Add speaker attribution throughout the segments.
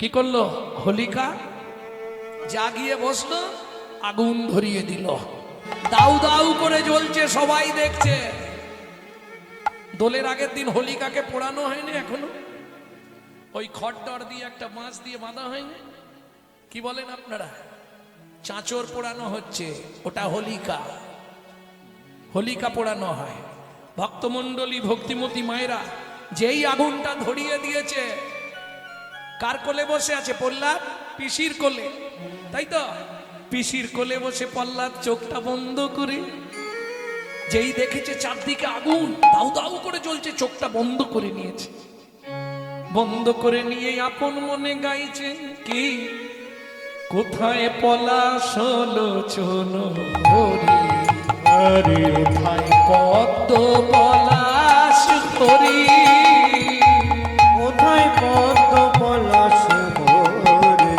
Speaker 1: কি করলো? হোলিকা জাগিয়ে বসলো, আগুন ধরিয়ে দিল, দাউ দাউ করে জ্বলছে, সবাই দেখছে। দোলের আগের দিন হোলিকাকে পোড়ানো হয়নি এখনো? ওই খড়ডর দিয়ে একটা বাঁশ দিয়ে বাঁধা হয়নি? কি বলেন আপনারা? চাঁচর পোড়ানো হচ্ছে, ওটা হোলিকা। হোলিকা পোড়ানো হয়। ভক্তমণ্ডলী ভক্তিমতী মায়েরা যেই আগুনটা ধরিয়ে দিয়েছে, কার কোলে বসে আছে? প্রহ্লাদ পিসির কোলে, তাই তো? পিসির কোলে বসে প্রহ্লাদ চোখটা বন্ধ করে যেই দেখেছে চারদিকে আগুন দাউ দাউ করে জ্বলছে, চোখটা বন্ধ করে নিয়েছে। বন্ধ করে নিয়ে আপন মনে গাইছে কি, কোথায় পলাশ লোচন হরি, আরে কোথায় পদ্ম পলাশ হরি,
Speaker 2: কোথায় পদ্ম পলাশ হরি,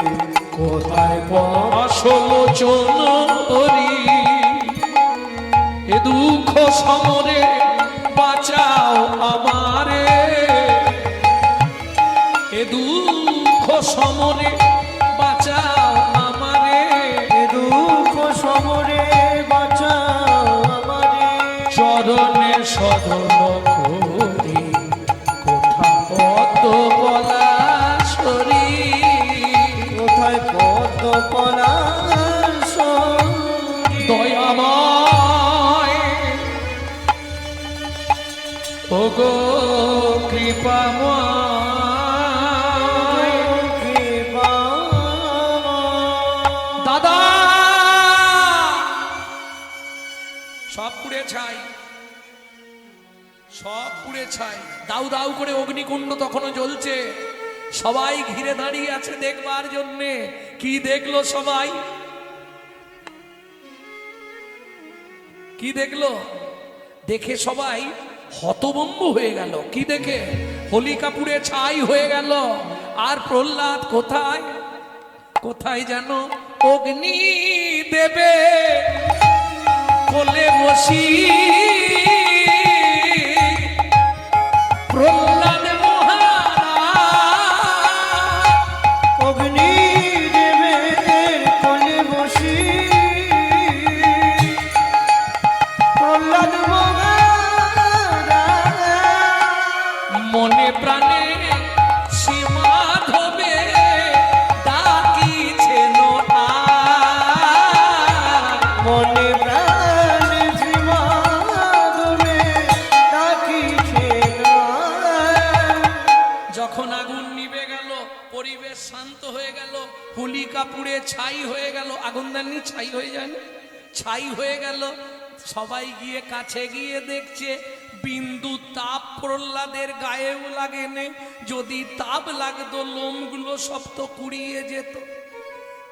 Speaker 1: কোথায় পলাশ লোচন হরি, এ দুঃখ সমরে বাঁচাও আমারে, এ দুঃখ সমরে বাঁচাও আমারে,
Speaker 2: এ দুঃখ সমরে বাঁচাও আমারে,
Speaker 1: চরণে সদন করি, কোথা পদ্ম পলাশ হরি,
Speaker 2: কোথায় পদ্ম পলাশ হরি,
Speaker 1: দয়াময় ওগো কৃপাময়, দাদা সব পুড়ে ছাই, সব পুড়ে ছাই। দাউ দাউ করে অগ্নিকুণ্ড তখনও জ্বলছে, সবাই ঘিরে দাঁড়িয়ে আছে দেখবার জন্যে। কি দেখলো সবাই? কি দেখলো? দেখে সবাই হতভম্ব হয়ে গেল। কি দেখে? হোলিকা পুড়ে ছাই হয়ে গেল। আর প্রহ্লাদ কোথায়? কোথায় যেন অগ্নি দেবে কোলে বসি, প্রহ্লাদ মহারাজ
Speaker 2: অগ্নি দেবের কোলে বসি, প্রহ্লাদ মহারাজ
Speaker 1: মনে প্রাণে সীমাধবে ডাকিছেন
Speaker 2: মনে প্রাণে সীমাধবে ডাকিছেন।
Speaker 1: যখন আগুন নিভে গেল, পরিবেশ শান্ত হয়ে গেল, হোলিকা পুড়ে ছাই হয়ে গেল। আগুন দেননি, ছাই হয়ে যায়নি? ছাই হয়ে গেল। সবাই গিয়ে কাছে গিয়ে দেখছে বিন্দু তাপ প্রহ্লাদের গায়েও লাগেনি। যদি তাপ লাগতো লোমগুলো সব তো কুড়িয়ে যেত।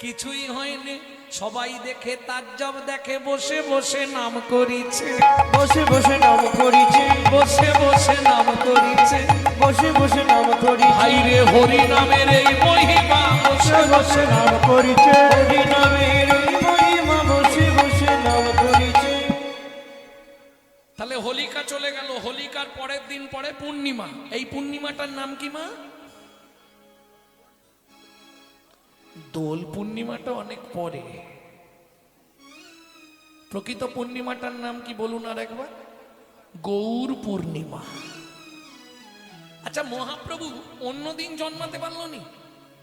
Speaker 1: কিছুই হয়নি। সবাই দেখে তাজ্জব দেখে, বসে বসে নাম করিছে,
Speaker 2: বসে বসে নাম করিছে,
Speaker 1: বসে বসে নাম করিছে।
Speaker 2: বসে বসে নাম করিছে,
Speaker 1: হাইরে হরি নামের এই মহিমা, বসে বসে নাম
Speaker 2: করিছে, হরি নামের মহিমা বসে বসে নাম করিছে।
Speaker 1: তাহলে হোলিকা চলে গেল। হোলিকার পরের দিন পরে পূর্ণিমা। এই পূর্ণিমাটার নাম কি মা? দোল পূর্ণিমাটা অনেক পরে। প্রকৃত পূর্ণিমাটার নাম কি বলুন আর একবার? গৌর পূর্ণিমা। আচ্ছা, মহাপ্রভু অন্যদিন জন্মাতে পারলো নি?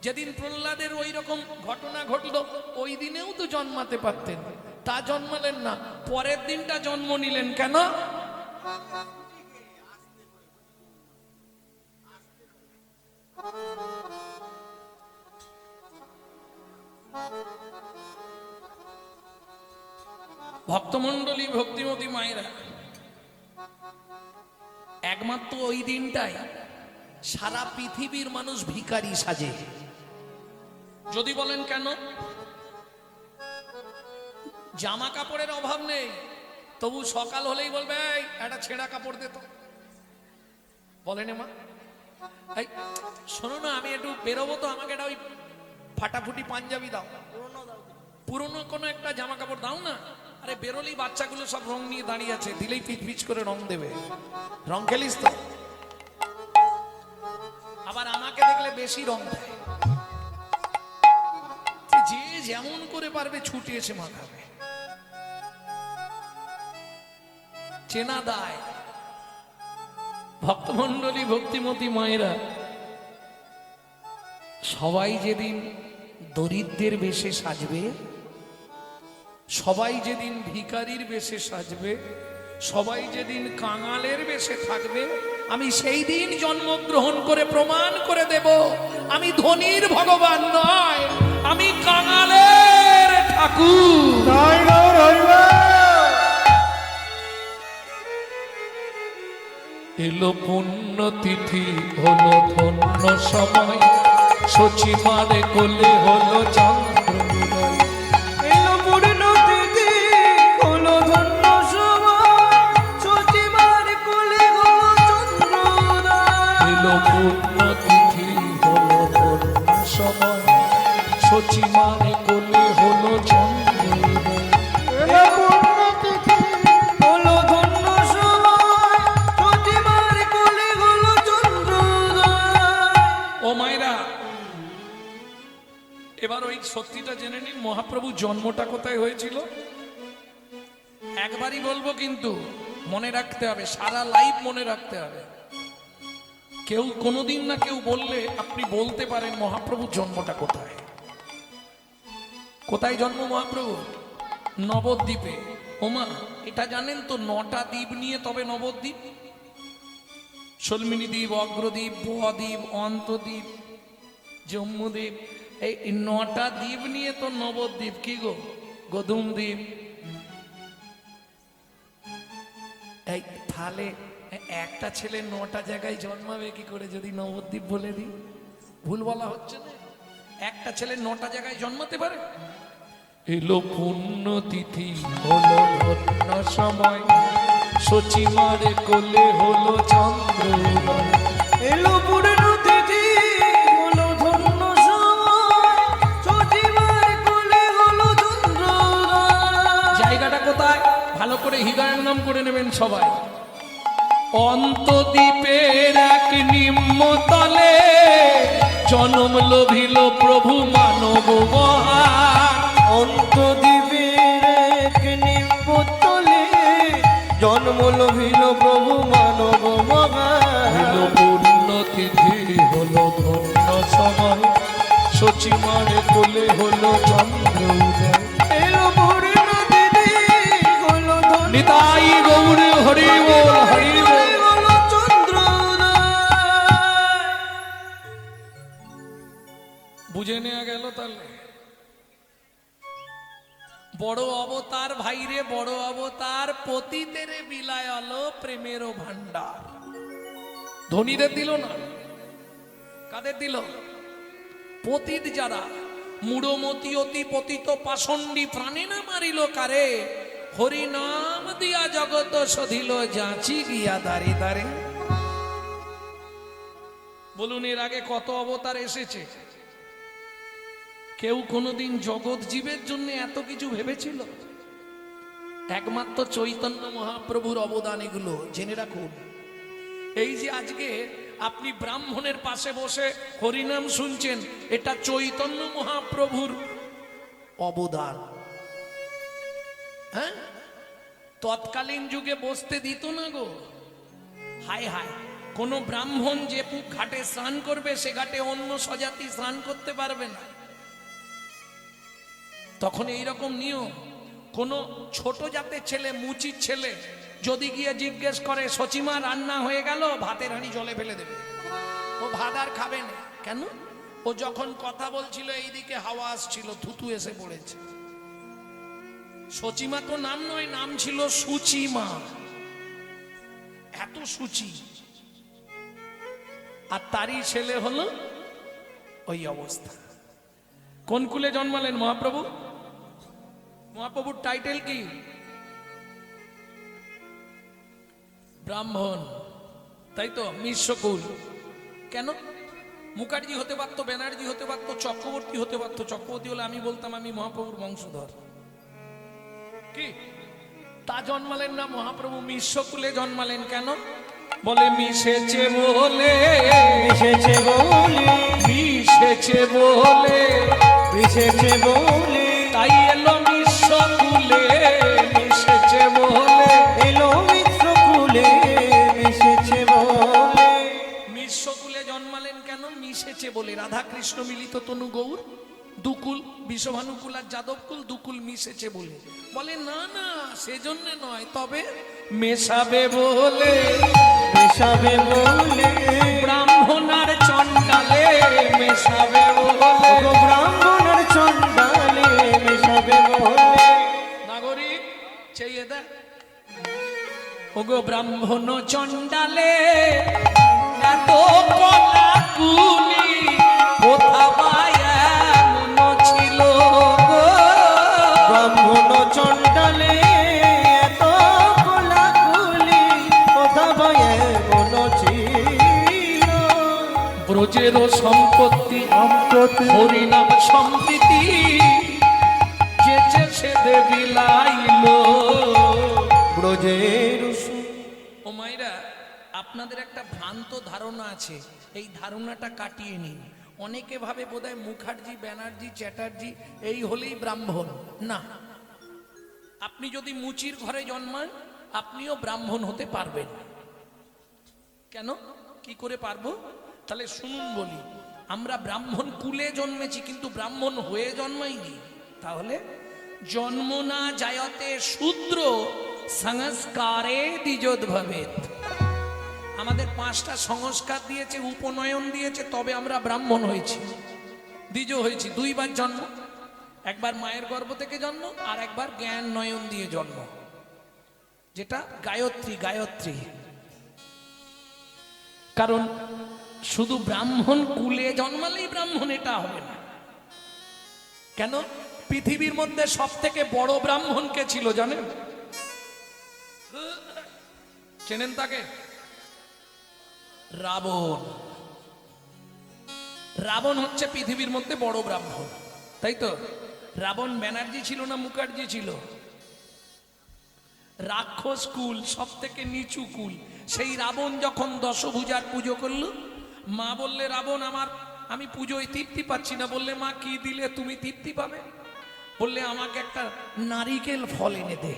Speaker 1: যেদিন প্রহ্লাদের ওই রকম ঘটনা ঘটলো, ওই দিনেও তো জন্মাতে পারতেন, তা জন্মালেন না। পরের দিনটা জন্ম নিলেন কেন? ভক্তমণ্ডলী ভক্তিমতী মায়েরা, একমাত্র ওই দিনটাই সারা পৃথিবীর মানুষ ভিখারি সাজে। যদি বলেন কেন? জামা কাপড়ের অভাব নেই, তবু সকাল হলেই বলবে এই একটা ছেঁড়া কাপড় দে তো। বলেন মা, এই শোনো না, আমি একটু বেরোবো তো, আমাকে একটা ওই ফাটাফুটি পাঞ্জাবি দাও, পুরনো কোনো একটা জামা কাপড় দাও না। আরে বেরোলেই বাচ্চাগুলো সব রং নিয়ে দাঁড়িয়ে আছে, দিলেই পিচ পিচ করে রং দেবে। রং খেলিস তো? আবার আমাকে দেখলে বেশি রং দেয়। যেমন করে পারবে ছুটে এসে মাখাবে। চেনা দায়। ভক্তমণ্ডলী, ভক্তিমতী মায়েরা, সবাই যেদিন দরিদ্রের বেশে সাজবে, সবাই যেদিন ভিখারির বেশে সাজবে, সবাই যেদিন কাঙালের বেশে থাকবে, আমি সেই দিন জন্মগ্রহণ করে প্রমাণ করে দেব আমি ধনীর ভগবান নয়, আমি কাঙালের ঠাকুর। এলো পুণ্যতিথি, হলো ধন্য সময়, সচিমারে কোলে হলো চন্দ্রোদয়।
Speaker 2: এলো পূর্ণতিথি, হলো ধন্য সময়, সচিমার কোলে হলো চন্দ্রোদয়।
Speaker 1: এলো পুণ্যতিথি, হলো ধন্য সময়, সচিমারে কোলে হলো চন্দ্রোদয়।
Speaker 2: এলো পূর্ণতিথি, হলো ধন্য সময়, সচিমার কোলে হলো চন্দ্রোদয়।
Speaker 1: ও মায়েরা, এবার ওই সত্যিটা জেনে নিন, মহাপ্রভু জন্মটা কোথায় হয়েছিল। একবারই বলবো, কিন্তু মনে রাখতে হবে, সারা লাইফ মনে রাখতে হবে। কেউ কোনোদিন না কেউ বললে আপনি বলতে পারেন মহাপ্রভুর জন্মটা কোথায়। কোথায় জন্ম মহাপ্রভু? নবদ্বীপে। ওমা, এটা জানেন তো 9টা দ্বীপ নিয়ে তবে নবদ্বীপ। শল্মিনী দ্বীপ, অগ্রদ্বীপ, বদ্বীপ, অন্তদ্বীপ, জম্মুদ্বীপ, এই 9টা দ্বীপ নিয়ে তো নবদ্বীপ। কি গো, গদুম দ্বীপ। এই তাহলে একটা ছেলে 9টা জায়গায় জন্মাবে কি করে যদি নবদ্বীপ বলে দিই? ভুল বলা হচ্ছে না? একটা ছেলে 9টা জায়গায় জন্মাতে পারে? এলো পুণ্যতিথি, হলো ধন্য সময়, সচিমারে কোলে হলো চন্দ্রোদয়।
Speaker 2: এলো পূর্ণতিথি, হলো ধন্য সময়, সচিমার কোলে হলো চন্দ্রোদয়।
Speaker 1: জায়গাটা কোথায় ভালো করে হৃদয়ের নাম করে নেবেন সবাই। অন্তদ্বীপের এক নিম্নতলে জনম লোভিল প্রভু মানব মহান।
Speaker 2: অন্তদ্বীপের এক নিম্নতলে জন্ম লভিল প্রভু মানব মহান।
Speaker 1: হলো পুণ্যতিথি, হলো ধন্য সময়, সচিমারে কোলে হলো চন্দ্রোদয়।
Speaker 2: এলো পূর্ণতিথি, হলো ধন্য
Speaker 1: নিতাই গৌর হরি বল, হরি বল।
Speaker 2: হলো চন্দ্রোদয়।
Speaker 1: বুঝে নেওয়া গেল তাহলে। বড় অবতার ভাইরে, বড় অবতার, পতিতের বিলায় আলো প্রেমেরও ভান্ডার। ধনীদের দিল না, কাদের দিল? পতিত যারা, মূঢ়মতি অতি পতিত পাষণ্ডী প্রাণে না মারিল কারে, হরি নাম দিয়া জগত সধিল যাচি গিয়া দাঁড়ে দাঁড়ে। বলুন, এর আগে কত অবতার এসেছে? কেউ কোনোদিন জগৎ জীবের জন্য এত কিছু ভেবেছিল? একমাত্র চৈতন্য মহাপ্রভুর অবদান এগুলো জেনে রাখুন। এই যে আজকে আপনি ব্রাহ্মণের পাশে বসে হরিনাম শুনছেন, এটা চৈতন্য মহাপ্রভুর অবদান। হ্যাঁ, তৎকালীন যুগে বসতে দিত না গো। হায় হায়, কোন ব্রাহ্মণ যে ঘাটে স্নান করবে সে ঘাটে অন্য স্বজাতি স্নান করতে পারবে না। তখন এইরকম নিয়ম। কোন ছোট জাতের ছেলে, মুচির ছেলে যদি গিয়ে জিজ্ঞেস করে সচিমা রান্না হয়ে গেল, ভাতের হাঁড়ি জলে ফেলে দেবে। ও ভাত আর খাবে না। কেন? ও যখন কথা বলছিল এইদিকে হাওয়া আসছিল, থুতু এসে পড়েছে। সচিমা তো নাম নয়, নাম ছিল সুচিমা। এত সুচি। আর তারই ছেলে হলো ওই অবস্থা। কোন কুলে জন্মালেন মহাপ্রভু? মহাপ্রভুর টাইটেল কি? ব্রাহ্মণ, তাই তো? মিশ্রকুল। কেন? মুখার্জি হতে পারতো, ব্যানার্জি হতে পারতো, চক্রবর্তী হতে পারতো। চক্রবর্তী হলে আমি বলতাম আমি মহাপ্রভুর বংশধর। কি তা জন্মালেন না? মহাপ্রভু মিশ্রকুলে জন্মালেন। কেন? বলে মিশেছে বলে,
Speaker 2: মিশেছে বলে,
Speaker 1: মিশেছে বলে,
Speaker 2: মিশেছে বলে,
Speaker 1: তাই এলো বিশ্বকুলে মিশেছে বলে।
Speaker 2: এলো মিত্রকুলে মিশেছে বলে।
Speaker 1: বিশ্বকুলে জন্মালেন কেন? মিশেছে বলে। রাধা কৃষ্ণ মিলিত তনু গৌর, দুকুল বিষভানুকুল আর যাদবকুল, দুকুল মিশেছে বলে। বলে না না, সেজন্য নয়, তবে মেশাবে বলে।
Speaker 2: মেশাবে বলে,
Speaker 1: ব্রাহ্মণ আর চণ্ডালে মেশাবে বলে।
Speaker 2: ওগো ব্রাহ্মণ আর চণ্ডালে মেশাবে বলে।
Speaker 1: নাগরিক চেয়ে দেখ, ওগো ব্রাহ্মণ চণ্ডালে এত কলাকুলি কোথা পায় এমন ছিল গো।
Speaker 2: ব্রাহ্মণ চণ্ডালে এত কোলাকুলি কোথা পায় এমন ছিল।
Speaker 1: ব্রজের সম্পত্তি হরিনাম সম্প্রীতি যেচে সে দেবী লাইল।
Speaker 2: ব্রজের
Speaker 1: ও মাইরা, আপনাদের একটা ভ্রান্ত ধারণা আছে, এই ধারণাটা কাটিয়ে নিন। অনেকে ভাবে বোধহয় মুখার্জি, ব্যানার্জি, চ্যাটার্জি এই হলেই ব্রাহ্মণ। না, আপনি যদি মুচির ঘরে জন্মান আপনিও ব্রাহ্মণ হতে পারবেন। কেন, কি করে পারবো? তাহলে শুনুন বলি, আমরা ব্রাহ্মণ কুলে জন্মেছি কিন্তু ব্রাহ্মণ হয়ে জন্মাইনি। তাহলে জন্ম না জায়তে শূদ্র সংস্কারে দ্বিজোদ্ভবেত। আমাদের 5টা সংস্কার দিয়েছে, উপনয়ন দিয়েছে, তবে আমরা ব্রাহ্মণ হয়েছি, দ্বিজ হয়েছি। 2বার জন্ম, একবার মায়ের গর্ভ থেকে জন্ম, আর একবার জ্ঞান নয়ন দিয়ে জন্ম, যেটা গায়ত্রী। গায়ত্রী কারণ শুধু ব্রাহ্মণ কুলে জন্মালেই ব্রাহ্মণ এটা হবে না। কেন? পৃথিবীর মধ্যে সব থেকে বড় ব্রাহ্মণ কে ছিল জানেন? চেনেন তাকে? রাবণ। রাবণ হচ্ছে পৃথিবীর মধ্যে বড় ব্রাহ্মণ, তাই তো? রাবণ ব্যানার্জি ছিল না মুখার্জি ছিল? রাক্ষস কুল, সব থেকে নিচু কুল। সেই রাবণ যখন দশভুজার পুজো করলো, মা বললে রাবণ আমি পুজোয় তৃপ্তি পাচ্ছি না। বললে মা কি দিলে তুমি তৃপ্তি পাবে? বললে আমাকে একটা নারিকেল ফল এনে দে।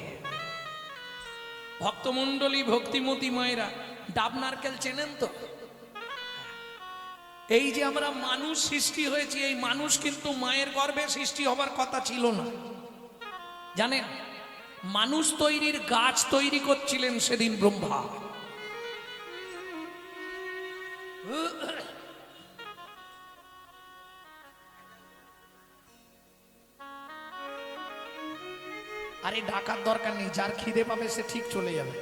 Speaker 1: ভক্তমণ্ডলী, ভক্তিমতী মায়েরা, ডাব নারকেল চেনেন তো? এই যে আমরা মানুষ সৃষ্টি হয়েছি, এই মানুষ কিন্তু মায়ের গর্ভে সৃষ্টি হবার কথা ছিল না, জানেন? মানুষ তৈরির গাছ তৈরি করছিলেন সেদিন ব্রহ্মা। আরে ডাকার দরকার নেই, যার খিদে পাবে সে ঠিক চলে যাবে।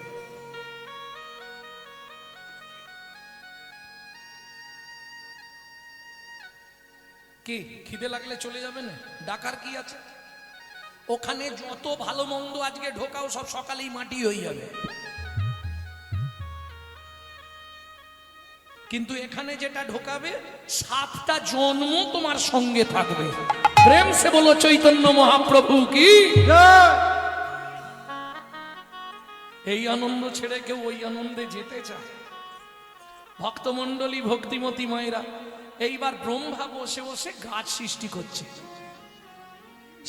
Speaker 1: কি খিদে লাগলে চলে যাবে না? ডাকার কি আছে? ওখানে যত ভালো মন্দ আজকে ঢোকাও সব সকালেই মাটি হয়ে যাবে। কিন্তু এখানে যেটা ঢোকাবে 7টা জন্ম তোমার সঙ্গে থাকবে। প্রেম সে বলো চৈতন্য মহাপ্রভু কি। এই আনন্দ ছেড়ে কেউ ওই আনন্দে যেতে চায়? ভক্তমণ্ডলী, ভক্তিমতী মায়েরা, এইবার ব্রহ্মা বসে বসে গাছ সৃষ্টি করছে।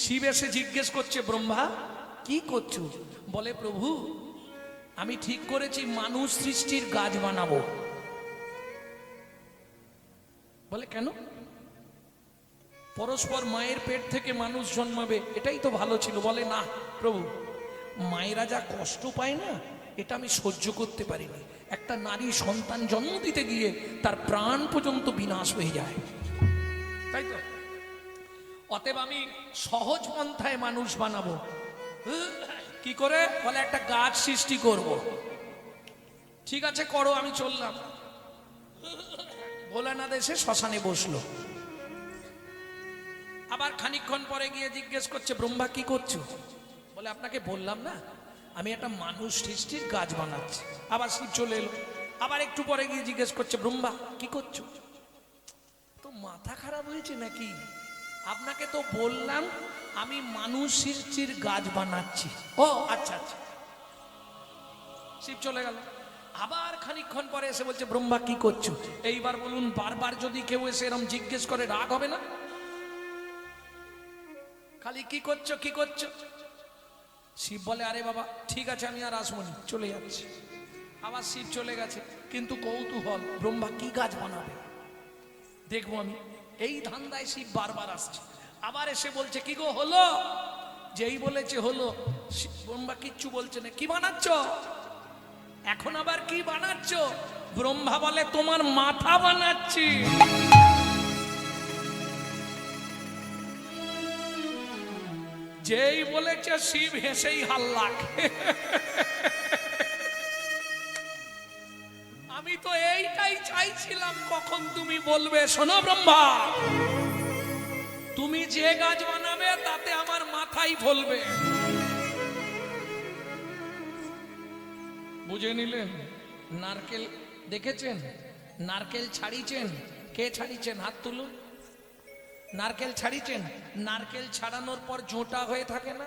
Speaker 1: শিব এসে জিজ্ঞেস করছে, ব্রহ্মা কি করছো? বলে প্রভু আমি ঠিক করেছি মানুষ সৃষ্টির গাছ বানাবো। বলে কেন? পরস্পর মায়ের পেট থেকে মানুষ জন্মাবে, এটাই তো ভালো ছিল। বলে না প্রভু, মায়েরা যা কষ্ট পায় না, এটা আমি সহ্য করতে পারিনি। একটা নারী সন্তান জন্ম দিতে গিয়ে তার প্রাণ পর্যন্ত বিনাশ হয়ে যায়, তাই তো? অতএব আমি সহজ পন্থায় মানুষ বানাবো। কি করে? বলে একটা গাছ সৃষ্টি করব। ঠিক আছে করো, আমি চললাম। ভোলানাথ এসে শ্মশানে বসলো। আবার খানিকক্ষণ পরে গিয়ে জিজ্ঞেস করছে, ব্রহ্মা কি করছো? বলে আপনাকে বললাম না আমি একটা মানুষ সৃষ্টির গাছ বানাচ্ছি। আবার শিব চলে এলো। আবার একটু পরে গিয়ে জিজ্ঞেস করছে, ব্রহ্মা কি করছো? তো মাথা খারাপ হয়েছে নাকি? আপনাকে তো বললাম আমি মানুষ সৃষ্টির গাছ বানাচ্ছি। ও আচ্ছা আচ্ছা। শিব চলে গেল। আবার খানিকক্ষণ পরে এসে বলছে, ব্রহ্মা কি করছো? এইবার বলুন, বারবার যদি কেউ এসে এরকম জিজ্ঞেস করে রাগ হবে না? খালি কি করছো কি করছো। শিব বলে আরে বাবা ঠিক আছে আমি আর আসবো না, চলে যাচ্ছি। আবার শিব চলে গেছে, কিন্তু কৌতূহল ব্রহ্মা কি গাছ বানাবে দেখবো আমি, এই ধান্দায় শিব বারবার আসছে। আবার এসে বলছে কি গো হলো, যেই বলেছে হলো, ব্রহ্মা কিচ্ছু বলছে না। কি বানাচ্ছ এখন, আবার কি বানাচ্ছ? ব্রহ্মা বলে তোমার মাথা বানাচ্ছি। যেই বলেছে শিব হেসেই হাল্লা। আমি তো এইটাই চাইছিলাম কখন তুমি বলবে শোনো ব্রহ্মা, তুমি যে গাছ বানাবে তাতে আমার মাথাই ফলবে। বুঝে নিলেন? নারকেল দেখেছেন? নারকেল ছাড়িয়েছেন? কে ছাড়িয়েছেন হাত তুলুন। নারকেল ছাড়িয়েছেন? নারকেল ছাড়ানোর পর জোঁটা হয়ে থাকে না?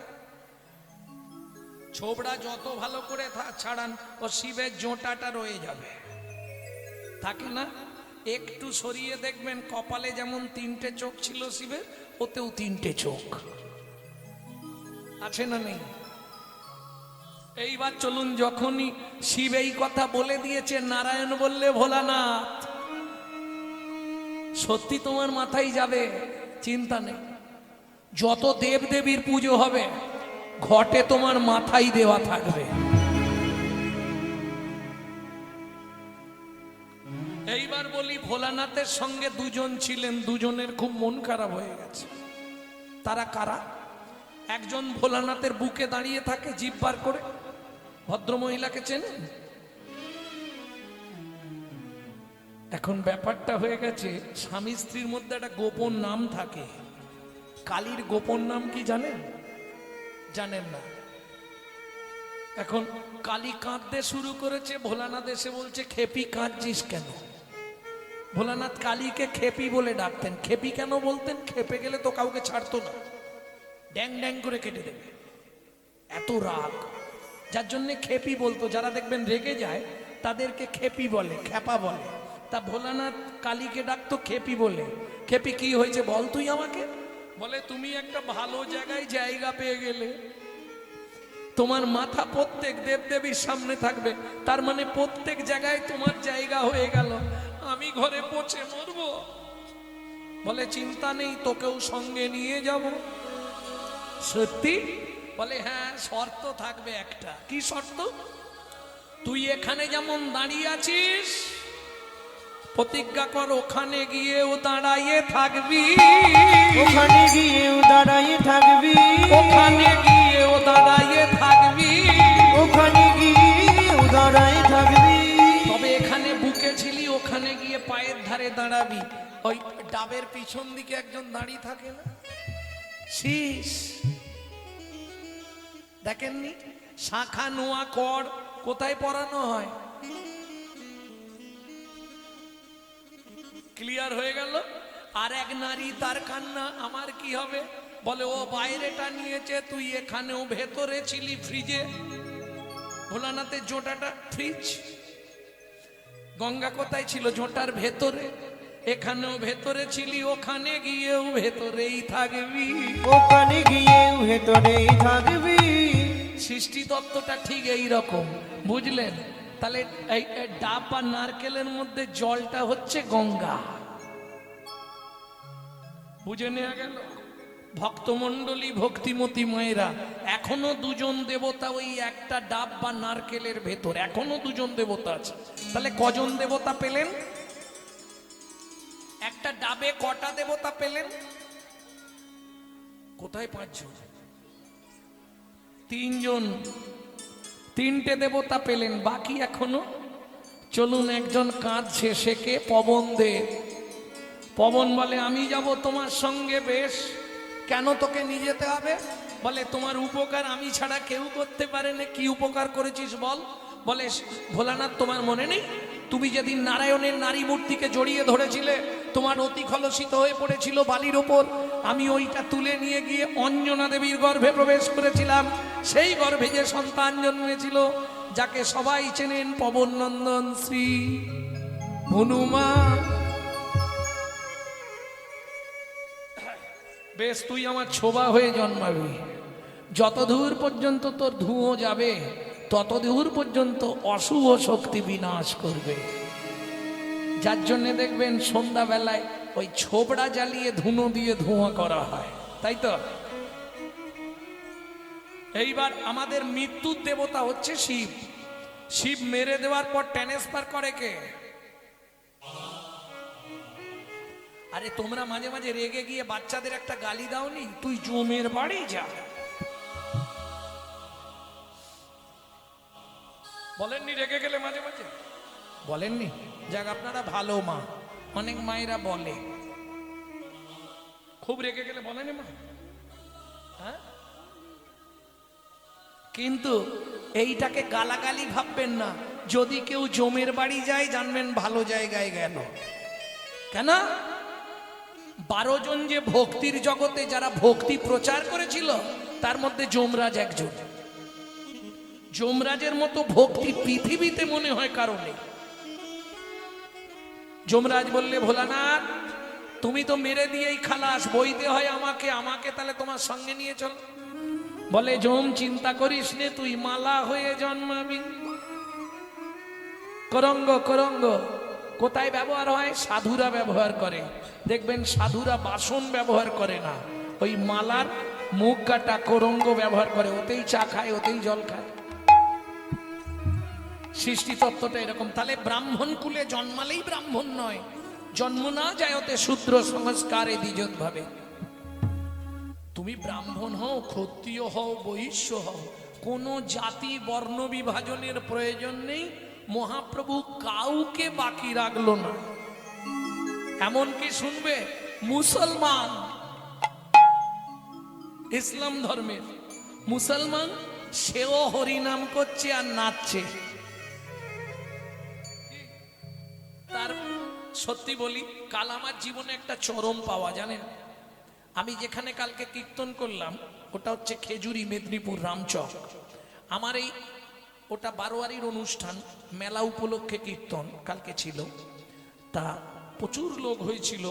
Speaker 1: ছোবড়া যত ভালো করে ছাড়ান ও শিবের জোঁটাটা রয়ে যাবে, থাকে না? একটু সরিয়ে দেখবেন কপালে যেমন 3টে চোখ ছিল শিবের, ওতেও 3টে চোখ আছে না নেই? এইবার চলুন, যখনই শিব এই কথা বলে দিয়েছে, নারায়ণ বললে ভোলানাথ সত্যি তোমার মাথায় যাবে, চিন্তা নেই। যত দেব দেবীর পুজো হবে ঘটে তোমার মাথায় দেওয়া থাকবে। এইবার বলি, ভোলানাথের সঙ্গে দুজন ছিলেন, দুজনের খুব মন খারাপ হয়ে গেছে। তারা কারা? একজন ভোলানাথের বুকে দাঁড়িয়ে থাকে জিভ বার করে, ভদ্রমহিলাকে চেনেন? এখন ব্যাপারটা হয়ে গেছে, স্বামী স্ত্রীর মধ্যে একটা গোপন নাম থাকে। কালীর গোপন নাম কি জানেন? জানেন না? এখন কালী কাঁদতে শুরু করেছে, ভোলানাথ এসে বলছে খেপি কাঁদছিস কেন? ভোলানাথ কালীকে খেপি বলে ডাকতেন। খেপি কেন বলতেন? খেপে গেলে তো কাউকে ছাড়তো না, ড্যাং ড্যাং করে কেটে দেবে, এত রাগ, যার জন্য খেপি বলতো। যারা দেখবেন রেগে যায় তাদেরকে খেপি বলে, খেপা বলে। তা ভোলানাথ কালীকে ডাকতো খেপি বলে। খেপি কি হয়েছে বল তুই আমাকে? বলে তুমি একটা ভালো জায়গায় জায়গা পেয়ে গেলে, তোমার মাথা প্রত্যেক দেবদেবীর সামনে থাকবে, তার মানে প্রত্যেক জায়গায় তোমার জায়গা হয়ে গেল, আমি ঘরে পচে মরবো। বলে চিন্তা নেই, তোকেও সঙ্গে নিয়ে যাব। সত্যি? বলে হ্যাঁ, শর্ত থাকবে একটা। কি শর্ত? তুই এখানে যেমন দাঁড়িয়ে আছিস, প্রতিজ্ঞা কর ওখানে গিয়েও দাঁড়াইয়ে থাকবি।
Speaker 2: ওখানে গিয়েও দাঁড়াইয়ে থাকবি।
Speaker 1: ওখানে গিয়েও দাঁড়াইয়ে থাকবি।
Speaker 2: ওখানে গিয়েও দাঁড়াইয়ে থাকবি।
Speaker 1: তবে এখানে বুকে ছিলি, ওখানে গিয়ে পায়ের ধারে দাঁড়াবি। ওই ডাবের পিছন দিকে একজন দাঁড়িয়ে থাকে না, শীষ, দেখেননি? শাখা নোয়া কর কোথায় পরানো হয়? ক্লিয়ার হয়ে গেল? আর এক নারী, তার কান্না, আমার কি হবে? বলে ও বাইরেটা নিয়েছে, তুই এখানেও ভেতরে ছিলি ফ্রিজে। ভোলানাথের জোটাটা ফ্রিজ, গঙ্গা কোথায় ছিল? জোটার ভেতরে। এখানেও ভেতরে ছিলি, ওখানে গিয়েও ভেতরেই থাকবি।
Speaker 2: ওখানে গিয়েও ভেতরেই থাকবি।
Speaker 1: সৃষ্টি তত্ত্বটা ঠিক এই রকম, বুঝলেন? তাহলে এই ডাব বা নারকেলের মধ্যে জলটা হচ্ছে গঙ্গা, বুঝে নেওয়া গেল? ভক্তমণ্ডলী, ভক্তিমতী মায়েরা, এখনো দুজন দেবতা ওই একটা ডাব বা নারকেলের ভেতর, এখনো দুজন দেবতা আছে। তাহলে কজন দেবতা পেলেন? একটা ডাবে কটা দেবতা পেলেন? কোথায় 5 জন? 3 জন, 3টে দেবতা পেলেন, বাকি এখনো। চলুন, একজন কাঁদছে, সে কে? পবন দেব। পবন বলে আমি যাব তোমার সঙ্গে। বেশ, কেন তোকে নিয়ে যেতে হবে? বলে তোমার উপকার আমি ছাড়া কেউ করতে পারে না। কি উপকার করেছিস বল? বলে ভোলানাথ তোমার মনে নেই, তুমি যেদিন নারায়ণের নারী মূর্তিকে জড়িয়ে ধরেছিলে, তোমার অতি খলসিত হয়ে পড়েছিল বালির ওপর, আমি ওইটা তুলে নিয়ে গিয়ে অঞ্জনা দেবীর গর্ভে প্রবেশ করেছিলাম। সেই গর্ভে যে সন্তান জন্মেছিল, যাকে সবাই চেনেন পবন নন্দন শ্রী হনুমান। বেশ, তুই আমার ছোবা হয়ে জন্মাবি। যত দূর পর্যন্ত তোর ধুঁয়ো যাবে তত দূর পর্যন্ত অশুভ শক্তি বিনাশ করবে। যার জন্য দেখবেন সন্ধ্যাবেলায় ওই ছোবড়া জ্বালিয়ে ধুনো দিয়ে ধোঁয়া করা হয়, তাই তো? এইবার আমাদের মৃত্যুর দেবতা হচ্ছে শিব। শিব মেরে দেওয়ার পর ট্রান্সফার করে কে? আরে তোমরা মাঝে মাঝে রেগে গিয়ে বাচ্চাদের একটা গালি দাওনি, তুই জমের বাড়ি যা, বলেননি? রেগে গেলে মাঝে মাঝে বলেননি? যাক, আপনারা ভালো মা। অনেক মায়েরা বলে, খুব রেগে গেলে বলেনি মা? হ্যাঁ, কিন্তু এইটাকে গালাগালি ভাববেন না। যদি কেউ জমের বাড়ি যায় জানবেন ভালো জায়গায় গেল। কেন? 12 জন যে ভক্তির জগতে যারা ভক্তি প্রচার করেছিল তার মধ্যে যমরাজ একজন। যমরাজের মতো ভক্তি পৃথিবীতে মনে হয় কারো নেই। যমরাজ বললে, ভোলানাথ তুমি তো মেরে দিয়েই খালাস, বইতে হয় আমাকে, আমাকে তাহলে তোমার সঙ্গে নিয়ে চল। বলে, যম চিন্তা করিস নে, তুই মালা হয়ে জন্মাবি। করঙ্গ, করঙ্গ কোথায় ব্যবহার হয়? সাধুরা ব্যবহার করে। দেখবেন সাধুরা বাসন ব্যবহার করে না, ওই মালার মুখ কাটা করঙ্গ ব্যবহার করে, ওতেই চা খায়, ওতেই জল খায়। সৃষ্টি তত্ত্বটা এরকম। তাহলে ব্রাহ্মণ কুলে জন্মালেই ব্রাহ্মণ নয়, জন্ম না যায় ওতে শূদ্র সংস্কারে দ্বিজত ভাবে। তুমি ব্রাহ্মণ হও, ক্ষত্রিয় হও, বৈশ্য হও, কোনো জাতি বর্ণ বিভাজনের প্রয়োজন নেই। মহাপ্রভু কাউকে বাকি রাখলো না। এমনকি শুনবে, মুসলমান, ইসলাম ধর্মের মুসলমান, সেও হরিনাম করছে আর নাচছে। তার সত্যি বলি, কাল আমার জীবনে একটা চরম পাওয়া, জানেন? আমি যেখানে কালকে কীর্তন করলাম ওটা হচ্ছে খেজুরি, মেদিনীপুর, রামচক। আমার এই ওটা বারোয়ারির অনুষ্ঠান, মেলা উপলক্ষে কীর্তন কালকে ছিল। তা প্রচুর লোক হয়েছিল।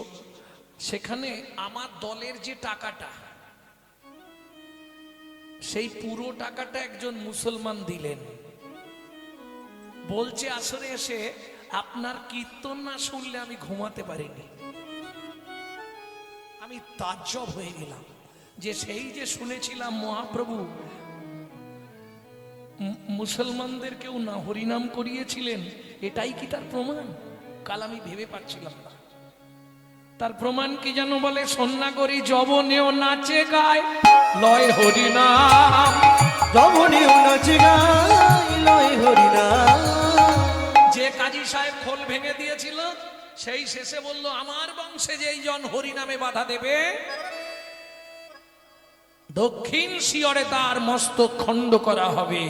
Speaker 1: সেখানে আমার দলের যে টাকাটা, সেই পুরো টাকাটা একজন মুসলমান দিলেন। বলছে আসরে এসে, আপনার কীর্তন না শুনলে আমি ঘুমাতে পারিনি। আমি তাজ্জব হয়ে গেলাম যে সেই যে শুনেছিলাম মহাপ্রভু মুসলমানদেরকেও না হরিনাম করিয়েছিলেন, এটাই কি তার প্রমাণ? কাল আমি ভেবে পাচ্ছিলাম না। তার প্রমাণ কি যেন বলে, সন্ন্যাগরী যবনেও নাচে গায় লয় হরিনাম,
Speaker 2: যবনেও নাচে গায় লয় হরিনাম।
Speaker 1: যে কাজী সাহেব খোল ভেঙে দিয়েছিল সেই শেষে বলল, আমার বংশে যেই জন হরিনামে বাধা দেবে, দক্ষিণ শিয়রে তার মস্তক খণ্ড করা হবে।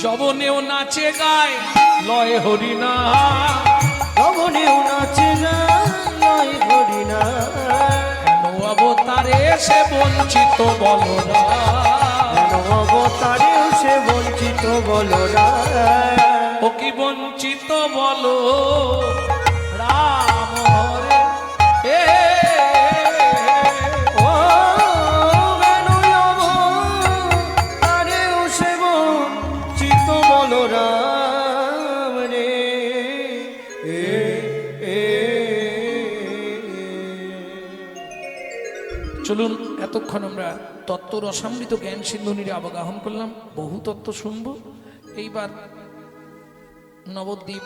Speaker 1: যবনেও নাচে গায় লয় হরিনাম,
Speaker 2: যবনেও নাচে গায় লয় হরিনাম।
Speaker 1: কেন অবতারে সে বঞ্চিত বলরা,
Speaker 2: কেন অবতারেও সে বঞ্চিত বলরা।
Speaker 1: ও কি বঞ্চিত বলো রাম হরে, এ
Speaker 2: ও কেন অবতারেও সে বঞ্চিত বলরাম রে।
Speaker 1: চলুন, এতক্ষণ আমরা তত্ত্ব রসামৃত জ্ঞান সিন্ধুনিরে অবগাহন করলাম, বহু তত্ত্ব শুনবো। এইবার নবদ্বীপ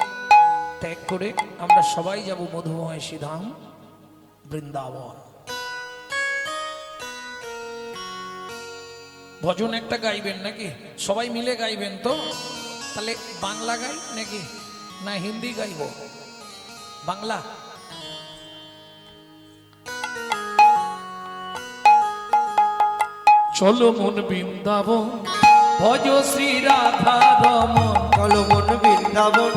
Speaker 1: ত্যাগ করে আমরা সবাই যাব মধুময় শ্রীধাম বৃন্দাবন। ভজন একটা গাইবেন নাকি? সবাই মিলে গাইবেন তো? তাহলে বাংলা গাই নাকি না হিন্দি গাইব? বাংলা। চলো মন বৃন্দাবন, ভজ শ্রী রাধা রমন।
Speaker 2: চলো মন বৃন্দাবন,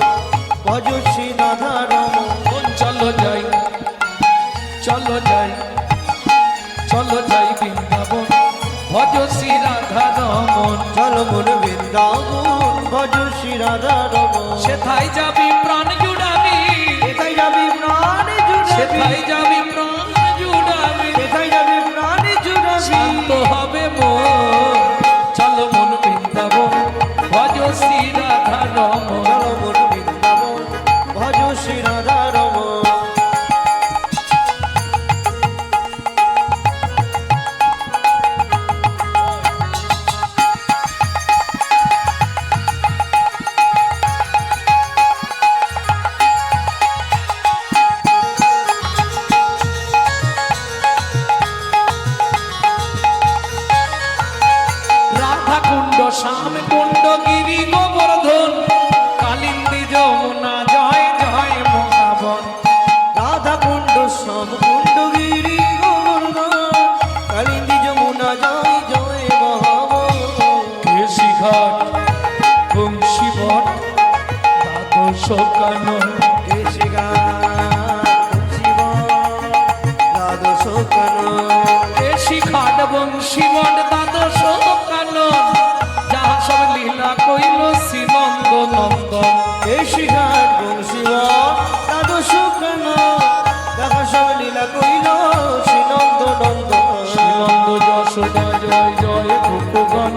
Speaker 2: ভজ শ্রী রাধা রমন।
Speaker 1: চলো যাই, চলো যাই, চলো যাই বৃন্দাবন, ভজ শ্রী রাধা রমন।
Speaker 2: চলো মন বৃন্দাবন, ভজ শ্রী রাধা রমন।
Speaker 1: সেথায় যাবি প্রাণ জুড়াবি,
Speaker 2: সেথায় যাবি প্রাণ জুড়াবি,
Speaker 1: সেথায় যাবি প্রাণ জুড়াবি,
Speaker 2: সেথায়
Speaker 1: শ্যাম কুণ্ড গিরি গোবর্ধন কালিন্দী যমুনা জয় জয় মহাবন।
Speaker 2: রাধা কুণ্ড শ্যাম কুণ্ড গিরি গোবর্ধন কালিন্দী যমুনা জয় জয় মহাবন।
Speaker 1: কেশি ঘাট বংশী বট দ্বাদশ কানন কেশি ঘাট বংশী বট দ্বাদশ কানন যাহা সব লীলা কইল শ্রীনন্দ নন্দন।
Speaker 2: কেশি ঘাট বংশীব দ্বাদশ কানন দেখা সব লীলা কইল শ্রীনন্দ নন্দন।
Speaker 1: শ্রীনন্দ যশোদা জয় জয় ভূপগণ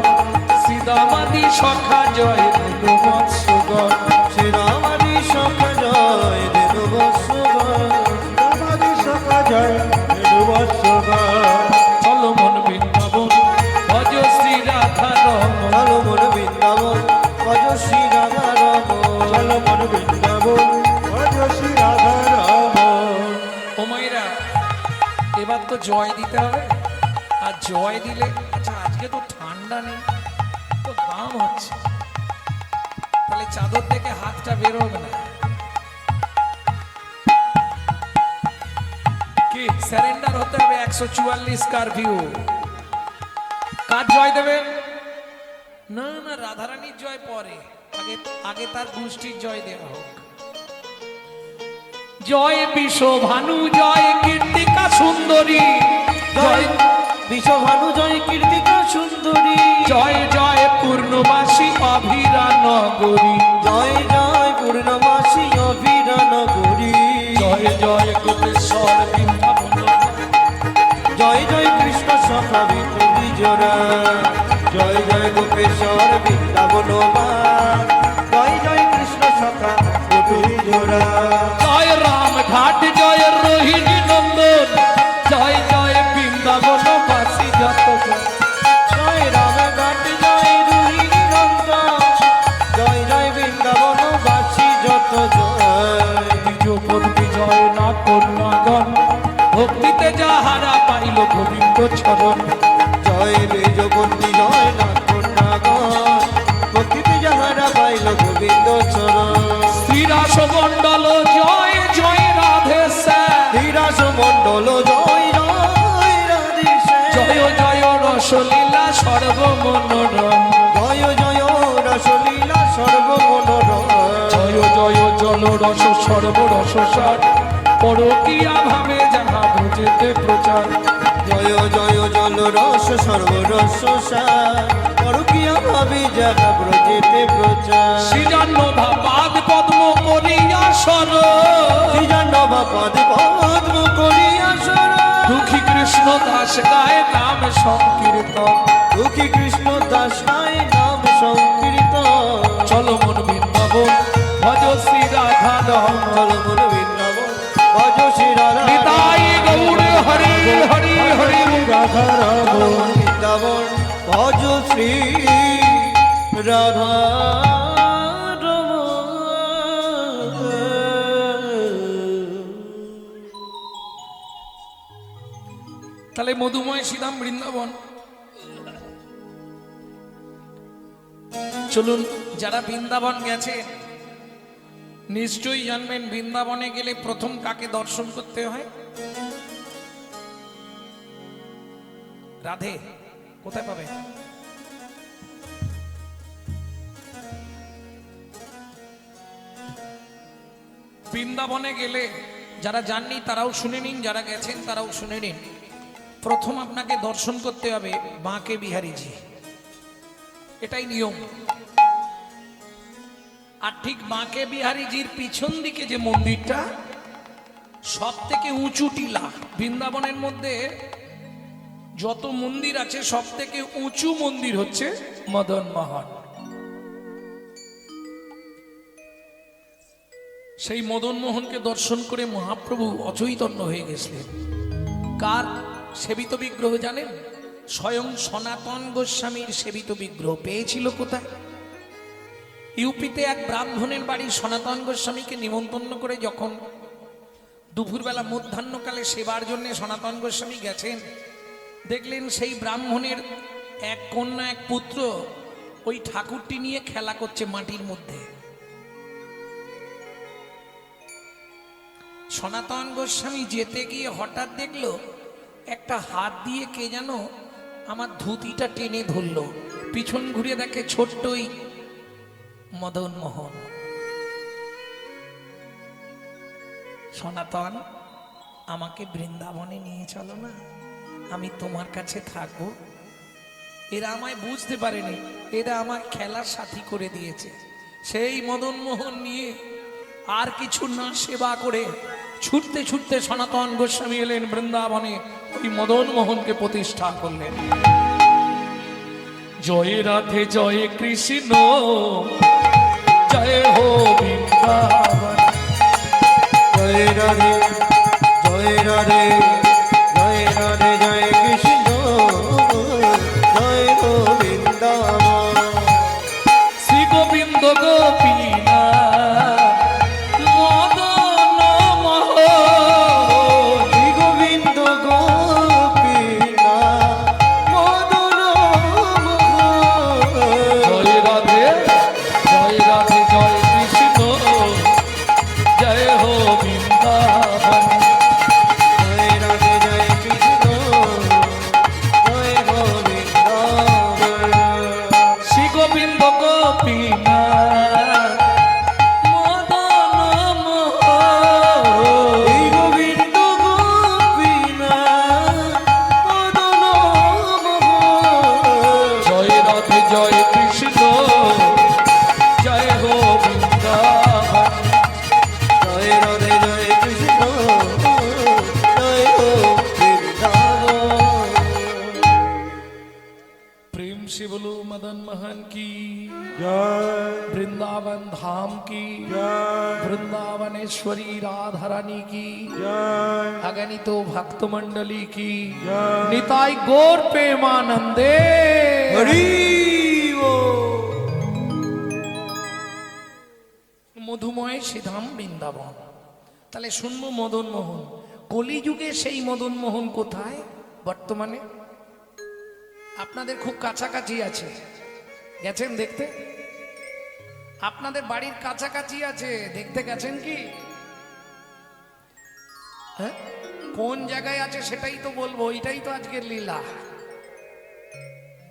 Speaker 1: শ্রীদামাদি সখা জয় দেনু মৎস্যগণ।
Speaker 2: শ্রীরামাদি সখা জয় দেনু বৎসগণ। রামাদি সখা জয় দেনু বৎসগণ।
Speaker 1: চলো মন বৃন্দাবন ভজ শ্রী রাধা রমন।
Speaker 2: চলো মন বৃন্দাবন ভজ শ্রী রাধা রমন। চলো মন বৃন্দাবন ভজ শ্রী রাধা রমন।
Speaker 1: ও মায়েরা এবার তো জয় দিতে হবে, আর জয় দিলে আচ্ছা আজকে তো ঠান্ডা নেই তো ঘাম হচ্ছে, তাহলে চাদর থেকে হাতটা বেরোবে না কি? স্যারেন্ডার হতে হবে 144 কারফিউ। কার জয় দেবেন? না না রাধারানীর জয় পরে, আগে আগে তার গোষ্ঠীর জয় দেওয়া হোক। জয় বিশ্বভানু জয় কীর্তিকা সুন্দরী
Speaker 2: জয় বিশ্বভানু জয় কীর্তিকা সুন্দরী।
Speaker 1: জয় জয় পূর্ণবাসী অভিরা নগরী।
Speaker 2: জয় জয় পূর্ণমাসী অভিরা নগরী।
Speaker 1: জয় জয় গোপেশ্বর বৃন্দাবন।
Speaker 2: জয় জয় কৃষ্ণ সখা বিটু বিজোড়া। জয় জয় গোপেশ্বর বৃন্দাবন মা। জয় জয় কৃষ্ণ সখা বিটু বিজোড়া।
Speaker 1: জয় রাম ঘাট জয় রোহিণী নন্দন। জয় জয় বৃন্দাবন বাসী যত জন।
Speaker 2: জয় রাম ঘাট জয় রোহিণী নন্দন। জয় জয় বৃন্দাবন বাসী যত জয়।
Speaker 1: দ্বিজপদ বিজয় না কন্যাগণ ভক্তিতে যাহারা পাইল গোবিন্দ চরণ।
Speaker 2: জয় বেজবন্দী জয় নাগণ ভক্তিতে যাহারা পাইল গোবিন্দ চরণ।
Speaker 1: শ্রীরাস মণ্ডল জয় জয় রাধে শ্যাম।
Speaker 2: ধীরাস মণ্ডল জয় জয় রাধেশ্যাম।
Speaker 1: জয় জয় রসলীলা সর্বমনোরম।
Speaker 2: জয় জয় রসলীলা সর্বমনোরম।
Speaker 1: জয় জয় জল রস সর্বরস সার পরকিয়া ভাবে যাহা ব্রজেতে প্রচার।
Speaker 2: জয় জয় জল রস সর্বরস সার পরকীয়া ভাবে যাহা ব্রজেতে প্রচার।
Speaker 1: শ্রীজাহ্নভা পাদ পদ্ম করিয়া সর।
Speaker 2: শ্রীজাহ্নভা পদ পদ্ম করিয়া সর।
Speaker 1: দুঃখী কৃষ্ণ দাস গায়ে নাম সংকীর্তন।
Speaker 2: দুঃখী কৃষ্ণ দাস গায়ে নাম সংকীর্তন।
Speaker 1: চলো মন বৃন্দাবন ভজ শ্রী রাধা রমন।
Speaker 2: চল মন বৃন্দাবন ভজ শ্রী রাধা
Speaker 1: নিতাই গৌর হরি হরি হরি
Speaker 2: রাধা রমন। বৃন্দাবন ভজ শ্রী রাধা
Speaker 1: তাহলে মধুময় শ্রীধাম বৃন্দাবন চলুন। যারা বৃন্দাবন গেছেন নিশ্চয়ই জানবেন বৃন্দাবনে গেলে প্রথম কাকে দর্শন করতে হয়? রাধে। কোথায় পাবে? বৃন্দাবনে গেলে যারা যাননি তারাও শুনে নিন, যারা গেছেন তারাও শুনে নিন। প্রথম আপনাকে দর্শন করতে হবে বাঁকে বিহারীজি, এটাই নিয়ম। আর ঠিক বাঁকে বিহারীজির পিছন দিকে যে মন্দিরটা সব থেকে উঁচু টিলা, বৃন্দাবনের মধ্যে যত মন্দির আছে সব থেকে উঁচু মন্দির হচ্ছে মদন মোহন। সেই মদন মোহনকে দর্শন করে মহাপ্রভু অচৈতন্য হয়ে গেছিলেন। কার সেবিত বিগ্রহ জানেন? স্বয়ং সনাতন গোস্বামীর সেবিত বিগ্রহ পেয়েছিল কোথায়? ইউপিতে এক ব্রাহ্মণের বাড়ি সনাতন গোস্বামীকে নিমন্ত্রণ করে যখন দুপুরবেলা মধ্যাহ্নকালে সেবার জন্য সনাতন গোস্বামী গেছেন, দেখলেন সেই ব্রাহ্মণের এক কন্যা এক পুত্র ওই ঠাকুরটি নিয়ে খেলা করছে মাটির মধ্যে। সনাতন গোস্বামী যেতে গিয়ে হঠাৎ দেখলো একটা হাত দিয়ে কে যেন আমার ধুতিটা টেনে ধরলো। পিছন ঘুরে দেখে ছোট্টই মদন মোহন। সনাতন, আমাকে বৃন্দাবনে নিয়ে চলো না, আমি তোমার কাছে থাকবো। এরা আমায় বুঝতে পারেনি, এরা আমার খেলার সাথী করে দিয়েছে। সেই মদন মোহন নিয়ে আর কিছু না সেবা করে ছুটতে ছুটতে সনাতন গোস্বামী এলেন বৃন্দাবনে, ওই মদন মোহনকে প্রতিষ্ঠা করলেন। জয় রাধে জয় কৃষ্ণ, জয় হো বৃন্দাবন।
Speaker 2: জয় রাধে জয় রাধে জয় রাধে জয় কৃষ্ণ, জয় হো বৃন্দাবন।
Speaker 1: শ্রী গোবিন্দ গোপীনা মদন মোহন।
Speaker 2: শ্রী গোবিন্দ গোপীনা মদন মোহন।
Speaker 1: জয় রাধে জয় রাধে জয় কৃষ্ণ, জয় হো বৃন্দাবন।
Speaker 2: জয় রাধে জয় কৃষ্ণ, জয় হো বৃন্দাবন।
Speaker 1: শ্রী গোবিন্দ গোপীনা মদন মোহন।
Speaker 2: শ্রী গোবিন্দ গোপীনা মদন মোহন।
Speaker 1: জয় রাধে জয় কৃষ্ণ, জয় হো বৃন্দাবন।
Speaker 2: জয় রাধে জয় কৃষ্ণ, জয় হো বৃন্দাবন।
Speaker 1: प्रेम से बोलो मदन मोहन की,
Speaker 2: জয়
Speaker 1: वृंदावन धाम की,
Speaker 2: জয়
Speaker 1: वृंदावनेश्वरी राधा रानी की,
Speaker 2: জয়
Speaker 1: अगणित भक्त मंडली की,
Speaker 2: জয়।
Speaker 1: निताई गौर प्रेमानंदे।
Speaker 2: হরি বল।
Speaker 1: মধুময় শ্রীধাম বৃন্দাবন। তাহলে শুনবো মদন মোহন। কলিযুগে সেই মদন মোহন কোথায়? বর্তমানে আপনাদের খুব কাছাকাছি আছে, গেছেন দেখতে? আপনাদের বাড়ির কাছাকাছি আছে, দেখতে গেছেন কি? হ্যাঁ, কোন জায়গায় আছে সেটাই তো বলবো, এটাই তো আজকের লীলা।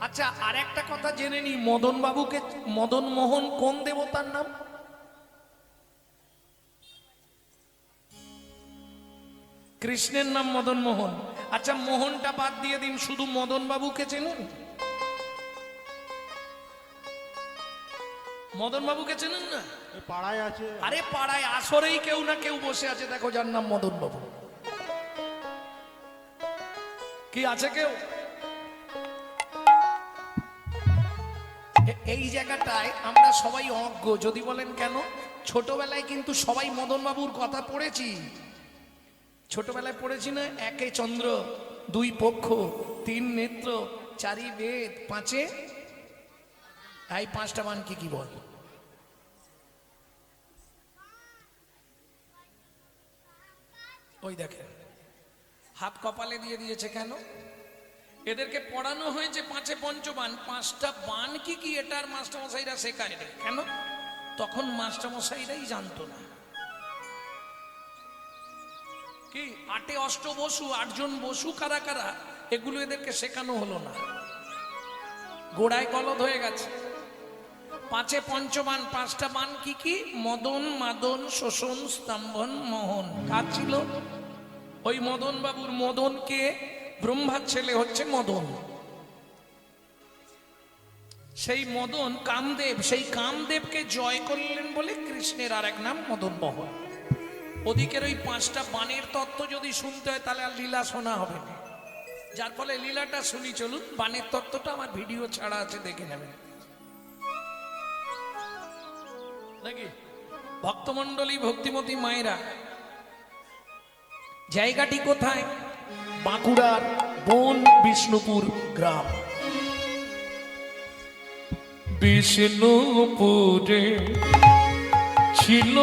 Speaker 1: আচ্ছা, আর একটা কথা জেনে নি, মদন বাবুকে, মদন মোহন কোন দেবতার নাম? কৃষ্ণের নাম মদন মোহন। আচ্ছা, মোহনটা বাদ দিয়ে দিন, শুধু মদন বাবুকে চেনেন? মদন বাবুকে চেনেন না?
Speaker 2: পাড়ায় আছে।
Speaker 1: আরে পাড়ায় আসরেই কেউ না কেউ বসে আছে, দেখো, যার নাম মদন বাবু। কি আছে কেউ? এই জায়গাটায় আমরা সবাই অজ্ঞ। যদি বলেন কেন? ছোটবেলায় কিন্তু সবাই মদন বাবুর কথা পড়েছি। ছোটবেলায় পড়েছি না, একে চন্দ্র, দুই পক্ষ, তিন নেত্র, চারি বেদ, পাঁচে এই পাঁচটা মান কি কি বল? ওই দেখেন, হাত কপালে দিয়ে দিয়েছে। কেন? এদেরকে পড়ানো হয়েছে পাঁচে পঞ্চবান। পাঁচটা বান কি কি এটার মাস্টারমশাইরা শেখায় না। কেন? তখন মাস্টারমশাইরাই জানতো না। কি আটে অষ্ট বসু, আটজন বসু কারা কারা, এগুলো এদেরকে শেখানো হলো না, গোড়ায় গলদ হয়ে গেছে। পাঁচে পঞ্চবান, পাঁচটা বান কি কি? মদন, মাদন, শোষণ, স্তম্ভন, মোহন। কার ছিল? ওই মদন বাবুর। মদনকে ব্রহ্মার ছেলে হচ্ছে মদন। সেই মদন কামদেব, সেই কামদেবকে জয় করলেন বলে কৃষ্ণের আর এক নাম মদন মোহন। ওদিকের ওই পাঁচটা বানের তত্ত্ব যদি শুনতে হয় তাহলে আর লীলা শোনা হবে না, যার ফলে লীলাটা শুনি। চলুন, বানের তত্ত্বটা আমার ভিডিও ছাড়া আছে, দেখে নেবেন নাকি? ভক্তমণ্ডলী, ভক্তিমতী মায়েরা, জায়গাটি কোথায়? বাঁকুড়ার বন বিষ্ণুপুর গ্রাম। বিষ্ণুপুরে ছিল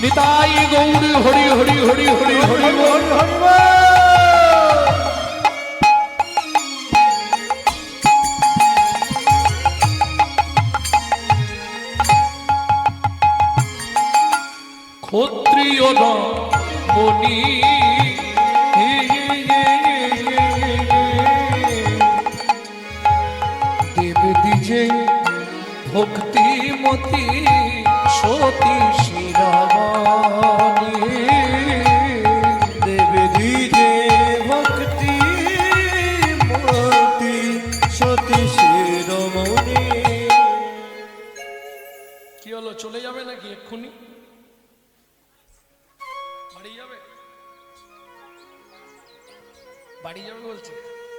Speaker 1: নিতাই নিতাই গৌর হরি হরি হরি হরি হরি বল। ক্ষত্রিয় বনি দেব দিজে ভক্তিমতী সতী শিরামণি
Speaker 2: দেব দিজে ভক্তি মতি সতী শিরোমণি।
Speaker 1: কি হলো, চলে যাবে নাকি এক্ষুনি? বাড়ি যাবে? বাড়ি যাবে বলছে?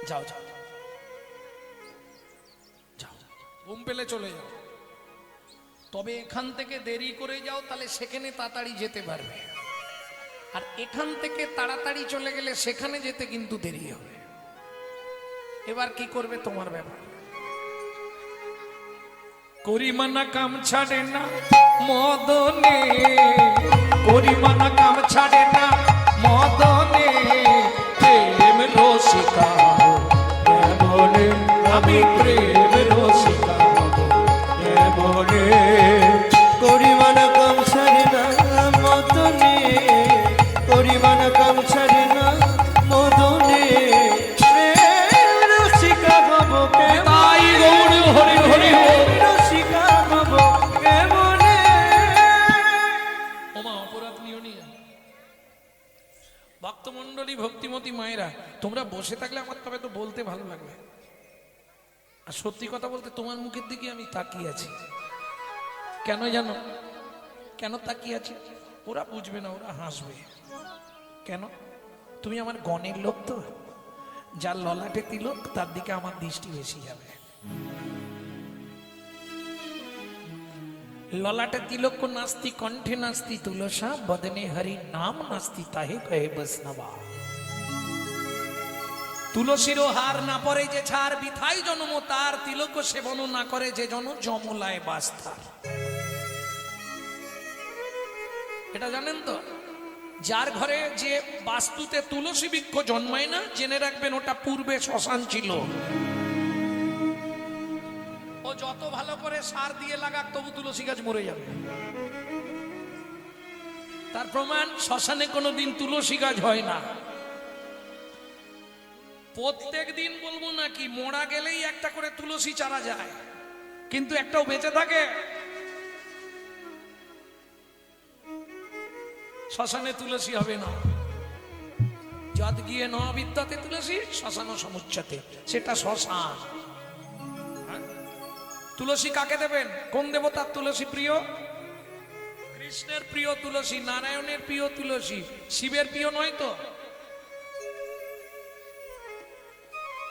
Speaker 1: যাও যাও যাও, ঘুম পেলে চলে যাও। তবে এখান থেকে দেরি করে যাও, তাহলে সেখানে তাড়াতাড়ি যেতে পারবে। আর এখান থেকে তাড়াতাড়ি চলে গেলে সেখানে যেতে কিন্তু দেরি হবে। এবার কি করবে তোমার ব্যাপার। করিমানা কাম ছাড়ে না মদনে, করিমানা কাম ছাড়ে না মদনে, প্রেম রসিকা কেমনে, আমি প্রেম রসিকা কেমনে।
Speaker 2: করিমান কম ছাড়ে না মদনে, করিমান কম ছাড়ে না মদনে, প্রেম রসিকা হব
Speaker 1: তাই গৌর হরি হরি হরি।
Speaker 2: রসিকা হব কেমনে।
Speaker 1: ওমা অপরাধ নিও নি। ভক্তমণ্ডলী ভক্তিমতী মায়েরা, তোমরা বসে থাকলে আমার তবে তো বলতে ভালো লাগবে। আর সত্যি কথা বলতে তোমার মুখের দিকে আমি তাকিয়ে আছি। কেন জানো কেন তাকিয়ে আছি? ওরা বুঝবে না, ওরা হাসবে। কেন? তুমি আমার গণের লোক তো, যার ললাটে তিলক তার দিকে আমার দৃষ্টি বেশি যাবে। ললাটে তিলক নাস্তি কণ্ঠে নাস্তি তুলসা, বদনে হরি নাম নাস্তি তাহে কহে বৈষ্ণবা। তুলসীর হার না পরে যে ছাড়, বিথাই জন্ম তার, তিলক সেবন না করে যে জন, যমলায় বাস্তার। এটা জানেন তো? যার ঘরে যে বাস্তুতে তুলসী বৃক্ষ জন্মায় না, জেনে রাখবেন ওটা পূর্বে শ্মশান ছিল। ও যত ভালো করে সার দিয়ে লাগাক তবু তুলসী গাছ মরে যাবে। তার প্রমাণ, শ্মশানে কোনোদিন তুলসী গাছ হয় না। প্রত্যেক দিন বলবো নাকি, মোড়া গেলেই একটা করে তুলসী চারা যায়, কিন্তু একটাও বেঁচে থাকে? শ্মশানে তুলসী হবে না। যত গিয়ে ন বিদ্যাতে তুলসী, শ্মশান সমুচ্চতে, সেটা শ্মশান। তুলসী কাকে দেবেন? কোন দেবতার তুলসী প্রিয়? কৃষ্ণের প্রিয় তুলসী, নারায়ণের প্রিয় তুলসী, শিবের প্রিয় নয় তো?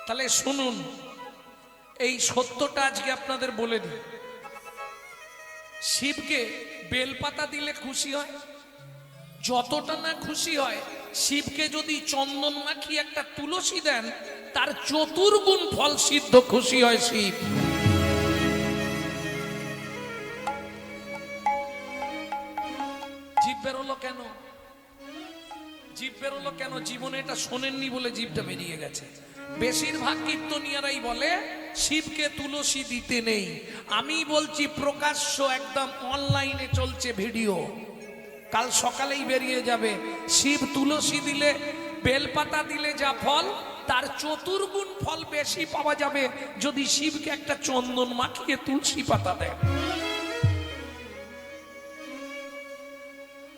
Speaker 1: তাহলে শুনুন, এই সত্যটা আজকে আপনাদের বলে দিই। শিবকে বেলপাতা দিলে খুশি হয়, যতটা না খুশি হয়, শিবকে যদি চন্দন মাখিয়ে একটা তুলসী দেন, তার চতুর্গুণ ফল সিদ্ধ খুশি হয় শিব। জীব বেরোলো কেন? জীব বেরোলো কেন? জীবনে এটা শোনেননি বলে জীবটা বেরিয়ে গেছে। বেশিরভাগ কীর্তনিয়ারাই বলে শিবকে তুলসী দিতে নেই। আমি বলছি প্রকাশ্য, একদম অনলাইনে চলছে ভিডিও, কাল সকালেই বেরিয়ে যাবে। শিব তুলসী দিলে, বেলপাতা দিলে যা ফল, তার চতুর্গুণ ফল বেশি পাওয়া যাবে যদি শিবকে একটা চন্দন মাখিয়ে তুলসী পাতা দেয়।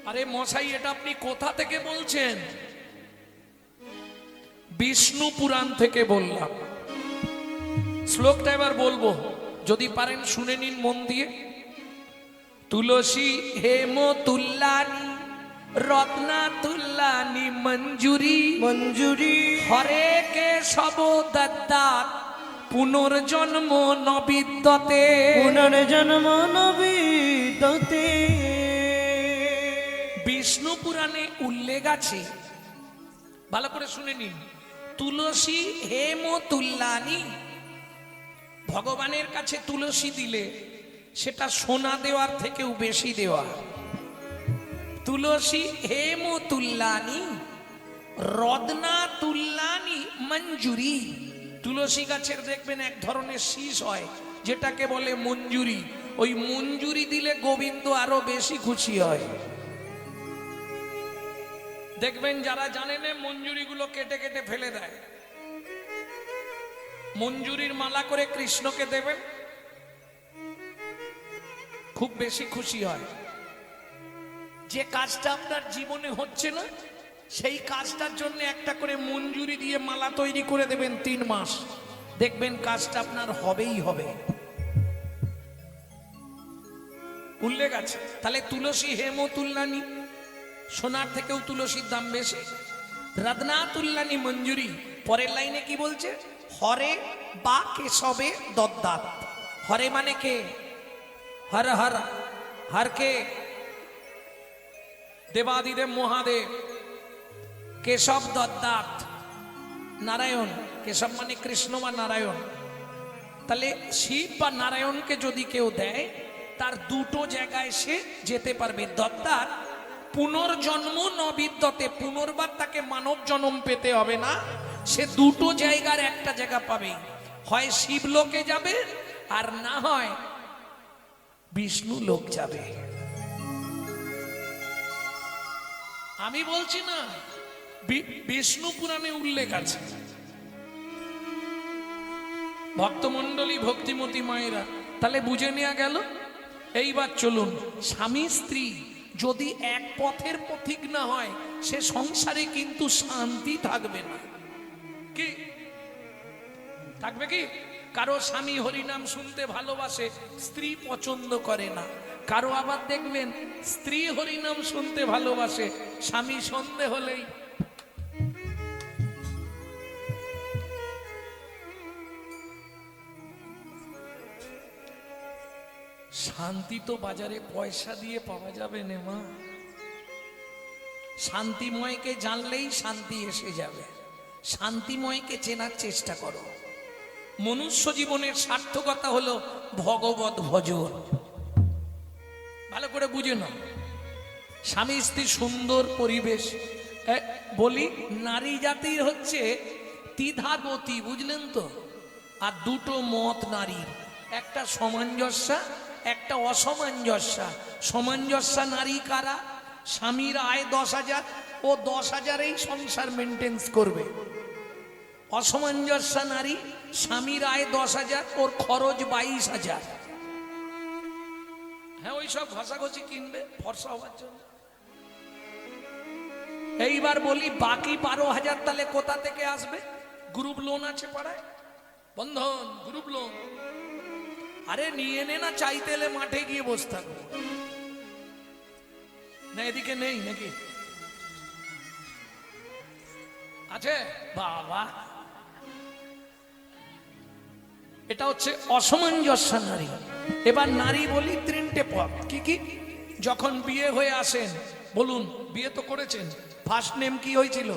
Speaker 1: আরে মশাই, এটা আপনি কোথা থেকে বলছেন? বিষ্ণু পুরাণ থেকে বললাম। শ্লোকটা এবার বলবো, যদি পারেন শুনে নিন মন দিয়ে। তুলসী হেম তুল্লানি রত্না তুল্লানি মঞ্জুরি,
Speaker 2: মঞ্জুরি
Speaker 1: হরে কেশব দত্তাৎ পুনর্জন্ম নবিদ্যতে।
Speaker 2: পুনর্জন্ম নবিদ্যতে।
Speaker 1: বিষ্ণু পুরাণে উল্লেখ আছে, ভালো করে শুনে নিন। তুলসী হেম তুল্লানি, ভগবানের কাছে তুলসী দিলে সেটা সোনা দেওয়ার থেকেও বেশি দেওয়া। তুলসী হেম তুল্লানি রদনা তুল্লানি মঞ্জুরি। তুলসী গাছের দেখবেন এক ধরনের শীষ হয় যেটাকে বলে মঞ্জুরি। ওই মঞ্জুরি দিলে গোবিন্দ আরো বেশি খুশি হয়। দেখবেন যারা জানেন মঞ্জুরি গুলো কেটে কেটে ফেলে দেয়। মঞ্জুরির মালা করে কৃষ্ণকে দেবেন, খুব বেশি খুশি হয়। যে কাজটা আপনার জীবনে হচ্ছে না সেই কাজটার জন্য একটা করে মঞ্জুরি দিয়ে মালা তৈরি করে দেবেন 3 মাস, দেখবেন কাজটা আপনার হবেই হবে। উল্লেখ আছে। তাহলে তুলসী হেম তুল্লানি, সোনার থেকেও তুলসীর দাম বেশি। রত্না তুল্লানি মঞ্জুরি। পরের লাইনে কি বলছে? হরে বা কেশবে দদ্দাত। হরে মানে কে? হর হর। হর কে? দেবাদিদেব মহাদেব। কেশব দদ্দাত নারায়ণ। কেশব মানে কৃষ্ণ বা নারায়ণ। তাহলে শিব বা নারায়ণকে যদি কেউ দেয় তার দুটো জায়গায় সে যেতে পারবে। দদ্দাত পুনর্জন্ম নবিদ্যতে, পুনর্বার তাকে মানব জন্ম পেতে হবে না, সে দুটো জায়গার একটা জায়গা পাবে। হয় শিবলোকে যাবে আর না হয় বিষ্ণু লোক যাবে। আমি বলছি না, বিষ্ণু পুরাণে উল্লেখ আছে। ভক্তমণ্ডলী ভক্তিমতী মায়েরা, তাহলে বুঝে নেওয়া গেল। এইবার চলুন, স্বামী স্ত্রী যদি এক পথের পথিক না হয় সে সংসারে কিন্তু শান্তি থাকবে না। কি থাকবে? কি কারো স্বামী হরিনাম শুনতে ভালোবাসে, স্ত্রী পছন্দ করে না। কারো আবার দেখবেন স্ত্রী হরিনাম শুনতে ভালোবাসে, স্বামী সন্ধে হলেই শান্তি তো বাজারে পয়সা দিয়ে পাওয়া যাবে না মা। শান্তিময়কে জানলেই শান্তি এসে যাবে। শান্তিময়কে চেনার চেষ্টা করো। মনুষ্য জীবনের সার্থকতা হলো ভগবত ভজন। ভালো করে বুঝে নাও। স্বামী স্ত্রী সুন্দর পরিবেশ। বলি নারী জাতির হচ্ছে দ্বিধাগতি, বুঝলেন তো? আর দুটো মত নারীর, একটা সামঞ্জস্য একটা অসামঞ্জস্য। সামঞ্জস্য নারী কারা? স্বামীর আয় 10,000, ও 10,000-এই সংসার মেনটেন্স করবে। অসামঞ্জস্য নারী, স্বামীর আয় 10,000, ওর খরচ 22,000। হ্যাঁ, ওই সব ঘষাঘষি কিনবে ফর্সা হওয়ার জন্য। এইবার বলি বাকি 12,000 তাহলে কোথা থেকে আসবে? গ্রুপ লোন আছে পাড়ায়, বন্ধন গ্রুপ লোন। আরে নিয়ে নে না, চাইতে এলে মাঠে গিয়ে বসে থাকো না। এদিকে নেই নাকি? আছে বাবা। এটা হচ্ছে অসামঞ্জস্য নারী। এবার নারী বলি 3টে পথ। কি কি? যখন বিয়ে হয়ে আসেন, বলুন বিয়ে তো করেছেন, ফার্স্ট নেম কি হয়েছিল?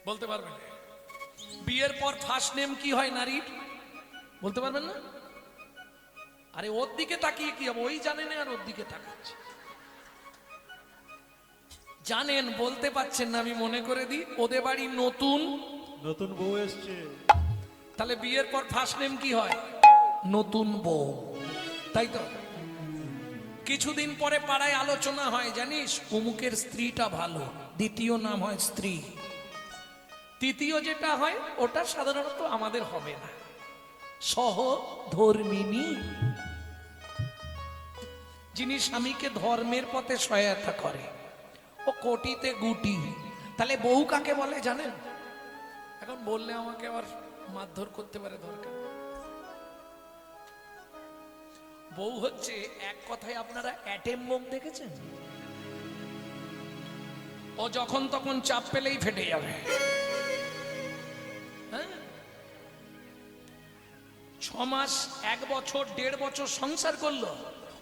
Speaker 1: বলতে পারবেন? বিয়ের পর ফার্স্ট নেম কি হয় নারীর? বলতে পারবেন না? আরে ওর দিকে তাকিয়ে কি হবে? ওই জানেন আর ওর দিকে তাকাচ্ছে। জানেন, বলতে পারছেন না। আমি মনে করে দিই, ওদের বাড়ি নতুন
Speaker 2: নতুন বউ এসছে।
Speaker 1: তাহলে বিয়ের পর ফার্স্ট নেম কি হয়? নতুন বউ, তাই তো? কিছুদিন পরে পাড়ায় আলোচনা হয়, জানিস অমুকের স্ত্রীটা ভালো, দ্বিতীয় নাম হয় স্ত্রী। তৃতীয় যেটা হয় ওটা সাধারণত আমাদের হবে না, সহধর্মিনী, যিনি স্বামীকে ধর্মের পথে সহায়তা করে। ও কোটিতে গুটি। তাহলে বউ কাকে বলে জানেন? এখন বললে আমাকে আবার মারধর করতে পারে, দরকার। বউ হচ্ছে এক কথায়, আপনারা অ্যাটেম বোম দেখেছেন? ও যখন তখন চাপ পেলেই ফেটে যাবে। 6 মাস, 1 বছর, 1.5 বছর সংসার করলো,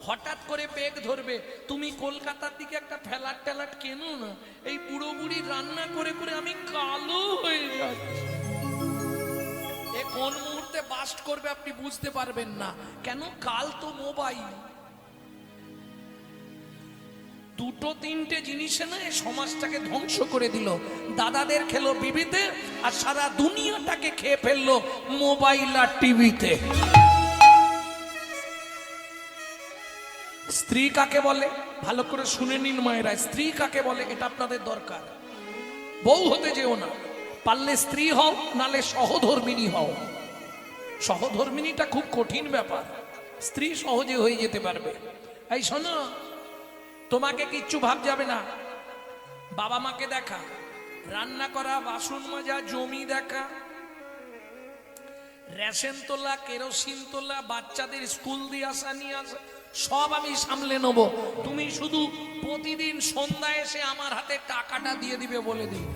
Speaker 1: হঠাৎ করে পেগ ধরবে। তুমি কলকাতার দিকে একটা ফ্ল্যাট ট্যালাট কেনো না, এই বুড়ো বুড়ি রান্না করে করে আমি কালো হয়ে যাচ্ছি। এ কোন মুহূর্তে বাস্ট করবে আপনি বুঝতে পারবেন না। কেন? কাল তো মোবাইল। দুটো তিনটে জিনিসে না এই সমাজটাকে ধ্বংস করে দিল। দাদাদের খেলো বিবিতে, আর সারা দুনিয়াটাকে খেয়ে ফেললো মোবাইল আর টিভিতে। স্ত্রী কাকে বলে ভালো করে শুনে নিন মায়েরা, স্ত্রী কাকে বলে এটা আপনাদের দরকার। বউ হতে যেও না, পারলে স্ত্রী হও, নালে সহধর্মিনী হও। সহধর্মিনীটা খুব কঠিন ব্যাপার, স্ত্রী সহজে হয়ে যেতে পারবে। এই শোনো, তোমাকে কিচ্ছু ভাব যাবে না। বাবা মাকে দেখা, রান্না করা, বাসন মাজা, জমি দেখা, রেশন তোলা, কেরোসিন তোলা, বাচ্চাদের স্কুল দিয়ে আসা নিয়ে আসা, সব আমি সামলে নেব। তুমি শুধু প্রতিদিন সন্ধ্যায় এসে আমার হাতে টাকাটা দিয়ে দিবে বলে দিই।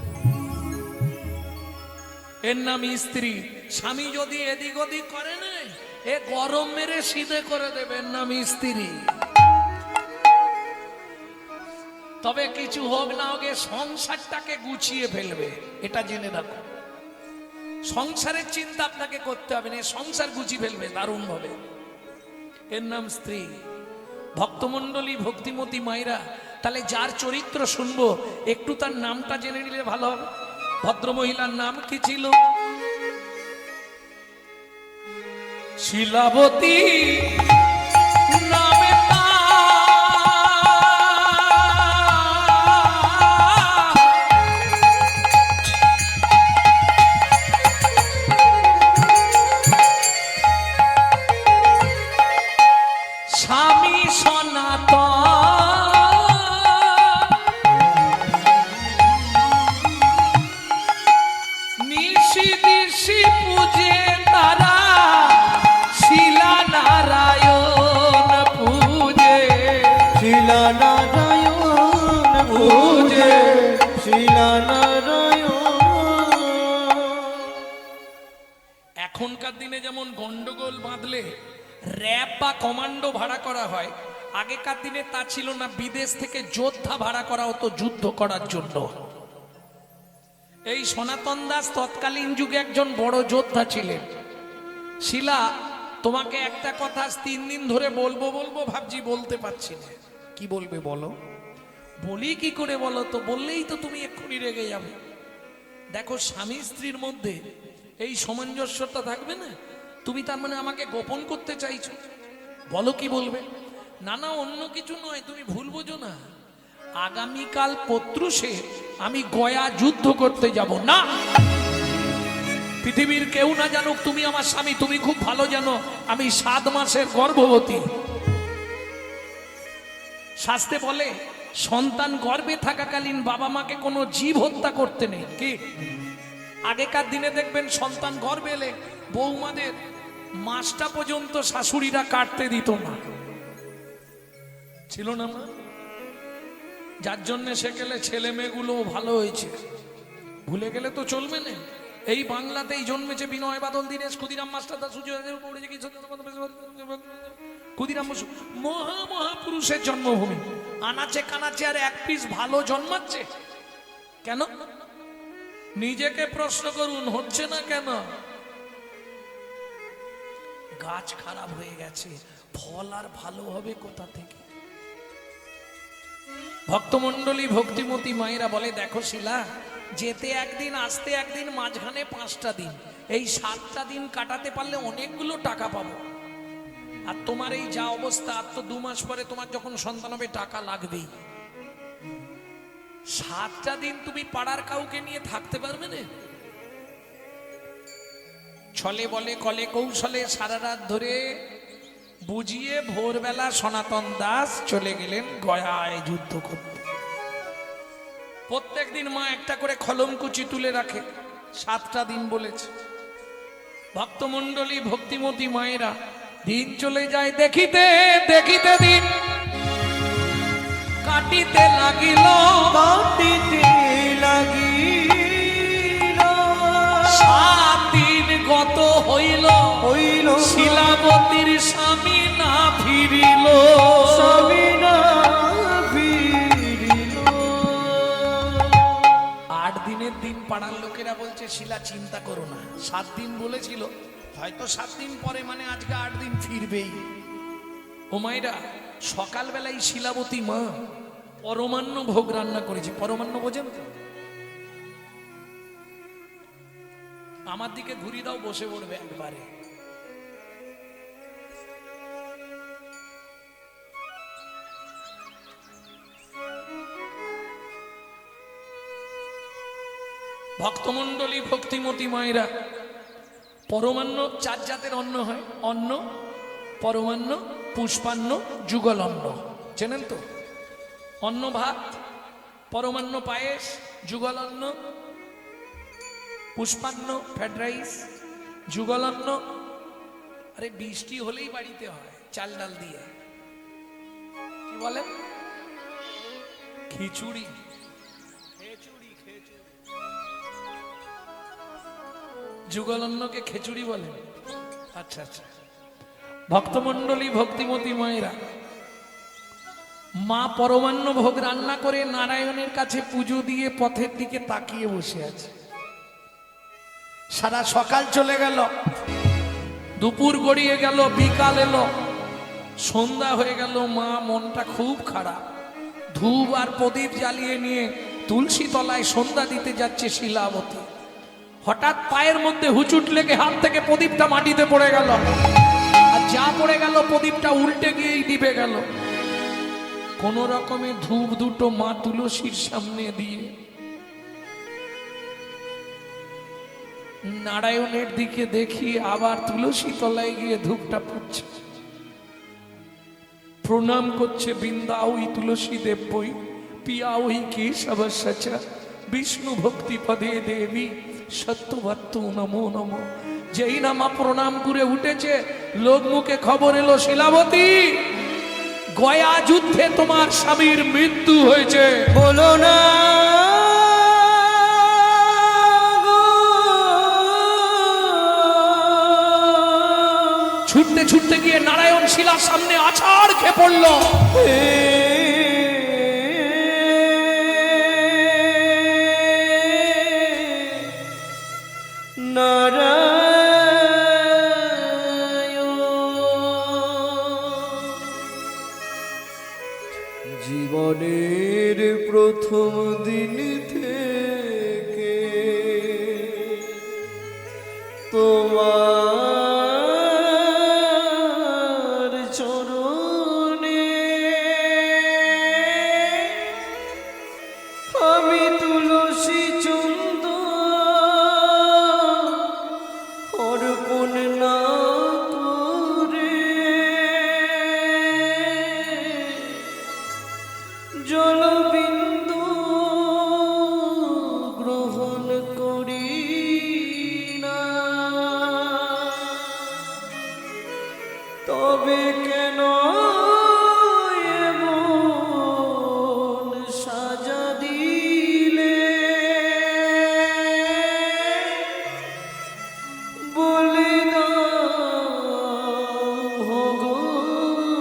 Speaker 1: এর নাম স্ত্রী। স্বামী যদি এদিক ওদিক করে না, এ গরম মেরে সিধে করে দেবে, এর নাম স্ত্রী। তবে কিছু হোক না হোক সংসারটাকে গুছিয়ে ফেলবে, এটা জেনে রাখো। সংসারের চিন্তা আপনাকে করতে হবে না, সংসার গুছিয়ে ফেলবে দারুণ ভাবে। এর নাম স্ত্রী। ভক্তমণ্ডলী, ভক্তিমতী মায়েরা, তাহলে যার চরিত্র শুনবো একটু তার নামটা জেনে নিলে ভালো হবে। ভদ্র মহিলার নাম কি ছিল? শিলাবতী নামে স্বামী সনাতন নিশি দিশি পূজে তারা, শিলা নারায়ণ পূজে,
Speaker 2: শিলা নারায়ণ পূজে, শিলা নারায়ণ।
Speaker 1: এখনকার দিনে যেমন গন্ডগোল বাঁধলে র্যাব বা কমান্ডো ভাড়া করা হয়, আগেকার দিনে তা ছিল না। বিদেশ থেকে যোদ্ধা ভাড়া করা হতো যুদ্ধ করার জন্য। এই সনাতন দাস তৎকালীন যুগে একজন বড় যোদ্ধা ছিলেন। শিলা, তোমাকে একটা কথা 3 দিন ধরে বলবো বলবো ভাবছি, বলতে পারছি না। কি বলবে বলো? বলি কি করে বলো তো? বললেই তো তুমি এক্ষুনি রেগে যাবে। দেখো, স্বামী স্ত্রীর মধ্যে এই সামঞ্জস্যতা থাকবে না। তুমি তার মানে আমাকে গোপন করতে চাইছো? বলো কি বলবে? না না, অন্য কিছু নয়, তুমি ভুল বোঝো না। আগামীকাল পত্রুষে আমি গয়া যুদ্ধ করতে যাব না। পৃথিবীর কেউ না জানুক তুমি আমার স্বামী। তুমি খুব ভালো জানো আমি 7 মাসের গর্ভবতী। শাস্ত্রে বলে সন্তান গর্ভে থাকাকালীন বাবা মাকে কোনো জীব হত্যা করতে নেই। কি আগেকার দিনে দেখবেন সন্তান গর্ভে এলে বৌমাদের মাসটা পর্যন্ত শাশুড়িরা কাটতে দিত না, ছিল না মা? যার জন্য সেকেলে ছেলে মেয়েগুলো ভালো হয়েছে। ভুলে গেলে তো চলবে না। এই বাংলাতেই জন্মেছে বিনয় বাদল, দীনেশ, ক্ষুদিরাম মাস্টার দাস, ক্ষুদিরাম বসু, মহা মহাপুরুষের জন্মভূমি। আনাচে কানাচে আর এক পিস ভালো জন্মাচ্ছে কেন? নিজেকে প্রশ্ন করুন, হচ্ছে না কেন? গাছ খারাপ হয়ে গেছে, ফল আর ভালো হবে কোথা থেকে? ভক্তমণ্ডলী, ভক্তিমতী মায়েরা বলে, দেখো শিলা, যেতে একদিন, আসতে একদিন, মাঝখানে 5টা দিন, এই 7টা দিন কাটাতে পারলে অনেকগুলো টাকা পাবো। আর তোমার এই যা অবস্থা, আর তো 2 মাস পরে তোমার যখন সন্তান হবে টাকা লাগবেই। 7টা দিন তুমি পাড়ার কাউকে নিয়ে থাকতে পারবে না? ছলে বলে কলে কৌশলে সারা রাত ধরে বুঝিয়ে ভোরবেলা সনাতন দাস চলে গেলেন গয়ায় যুদ্ধ করতে। প্রত্যেক দিন মা একটা করে খলমকুচি তুলে রাখে, 7টা দিন বলেছে। ভক্তমণ্ডলী, ভক্তিমতী মায়েরা, দিন চলে যায় দেখিতে দেখিতে, দিন কাটিতে লাগিল,
Speaker 2: কাটিতে লাগিল।
Speaker 1: 7 দিন গত হইল,
Speaker 2: হইল
Speaker 1: শিলাবতীর স্বামী না ফিরিল,
Speaker 2: স্বামী না ফিরিল।
Speaker 1: 8 দিনের দিন পাড়ার লোকেরা বলছে, শিলা চিন্তা করো না, 7 দিন বলেছিল, হয়তো 7 দিন পরে মানে আজকে 8 দিন ফিরবেই। ও মায়েরা, সকালবেলায় শিলাবতী মা পরমান্ন ভোগ রান্না করেছি। পরমান্ন বোঝেন তো? আমার দিকে ঘুরি দাও, বসে পড়বে একবারে। ভক্তমণ্ডলী, ভক্তিমতী মায়েরা, পরমান্ন 4 জাতের অন্ন হয়। অন্ন, পরমান্ন, পুষ্পান্ন, যুগল অন্ন। চেনেন তো? অন্ন ভাত, পরমান্ন পায়েস, যুগল অন্ন, পুষ্পান্ন ফ্রাইড রাইস, যুগল অন্ন। আরে বৃষ্টি হলেই বাড়িতে হয় চাল ডাল দিয়ে, কি বলেন? খিচুড়ি। যুগল অন্নকে খিচুড়ি বলেন? আচ্ছা আচ্ছা। ভক্তমণ্ডলী, ভক্তিমতী মায়েরা, মা পরমান্ন ভোগ রান্না করে নারায়ণের কাছে পুজো দিয়ে পথের দিকে তাকিয়ে বসে আছে। সারা সকাল চলে গেল, দুপুর গড়িয়ে গেল, বিকাল এলো, সন্ধ্যা হয়ে গেল। মা মনটা খুব খারাপ। ধূপ আর প্রদীপ জ্বালিয়ে নিয়ে তুলসী তলায় সন্ধ্যা দিতে যাচ্ছে শিলাবতী। হঠাৎ পায়ের মধ্যে হুচুট লেগে হাত থেকে প্রদীপটা মাটিতে পড়ে গেল, আর যা পড়ে গেল প্রদীপটা উল্টে গিয়েই নিভে গেল। কোন রকমে ধূপ দুটো মা তুলসীর সামনে দিয়ে নারায়ণের দিকে দেখি আবার তুলসী তলায় গিয়ে ধূপটা পুড়ছে। প্রণাম করছে, বৃন্দা ওই তুলসী দেব বই, পিয়া ওই কেশব সচা, বিষ্ণু ভক্তি পদে দেবী সত্যবত্ত নমো নমো। যেই না মা প্রণাম করে উঠেছে, লোক মুখে খবর এলো, শিলাবতী, গয়া যুদ্ধে তোমার স্বামীর মৃত্যু হয়েছে।
Speaker 2: বলো না
Speaker 1: ছুটতে ছুটতে গিয়ে নারায়ণ শিলার সামনে আছাড় খেয়ে পড়ল।
Speaker 2: জীবনের প্রথম দিন থেকে তোমার চরণে আমি তুলসী চন্দন অর্পণ না করে জলবিন্দু গ্রহণ করি না, তবে কেন এমন সাজা দিলে বলে দাও ভগবান,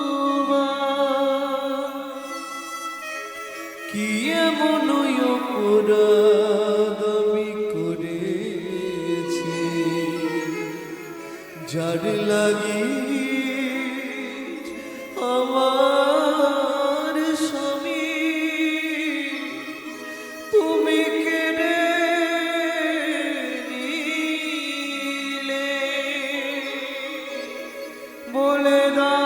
Speaker 2: কি এমন অপরাধ আমি করেছি যার লাগি আমার স্বামী তুমি কেড়ে নিলে, বলে দাও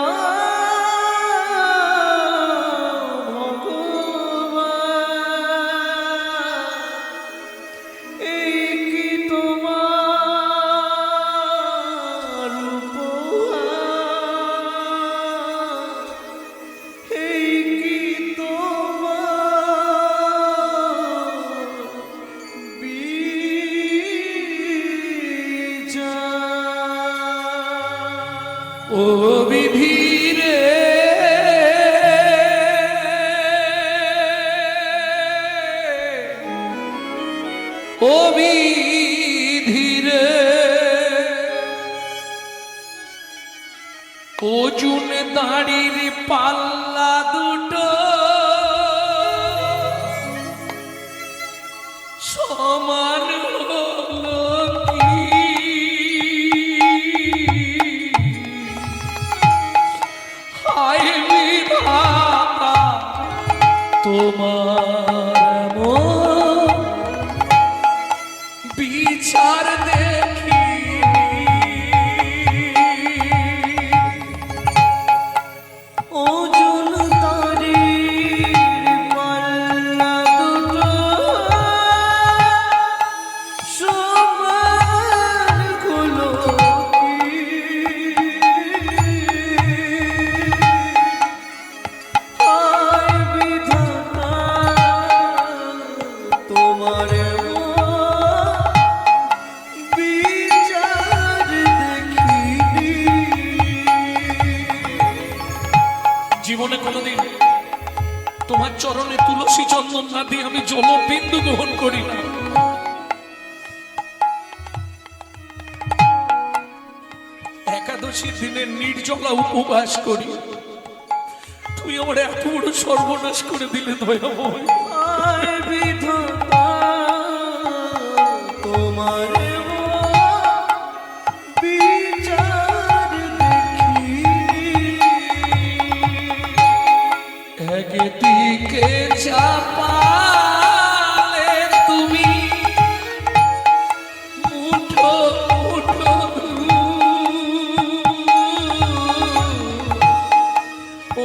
Speaker 1: ও বিধি রে, ও বিধি রে, অর্জুন দাঁড়ির পাল্লা দুটো সমান হলো কি? হায় বিধাতা তোমার তোমার এমন বিচার দেখি
Speaker 2: ওজন তারির পাল্লা দুটো সমান হলো কি? হায় বিধাতা, তোমার বিচার দেখিনি।
Speaker 1: জীবনে কোনোদিন তোমার চরণে তুলসী চন্দন না দিয়ে আমি জলবিন্দু গ্রহণ করি না। একাদশীর দিনে নির্জলা উপবাস করি, তুই আমার এত বড় সর্বনাশ করে দিলে দয়াময়।
Speaker 2: হায় বিধাতা, তোমার বিচার দেখিনি।
Speaker 1: একদিকে চাপালে তুমি মুঠো মুঠো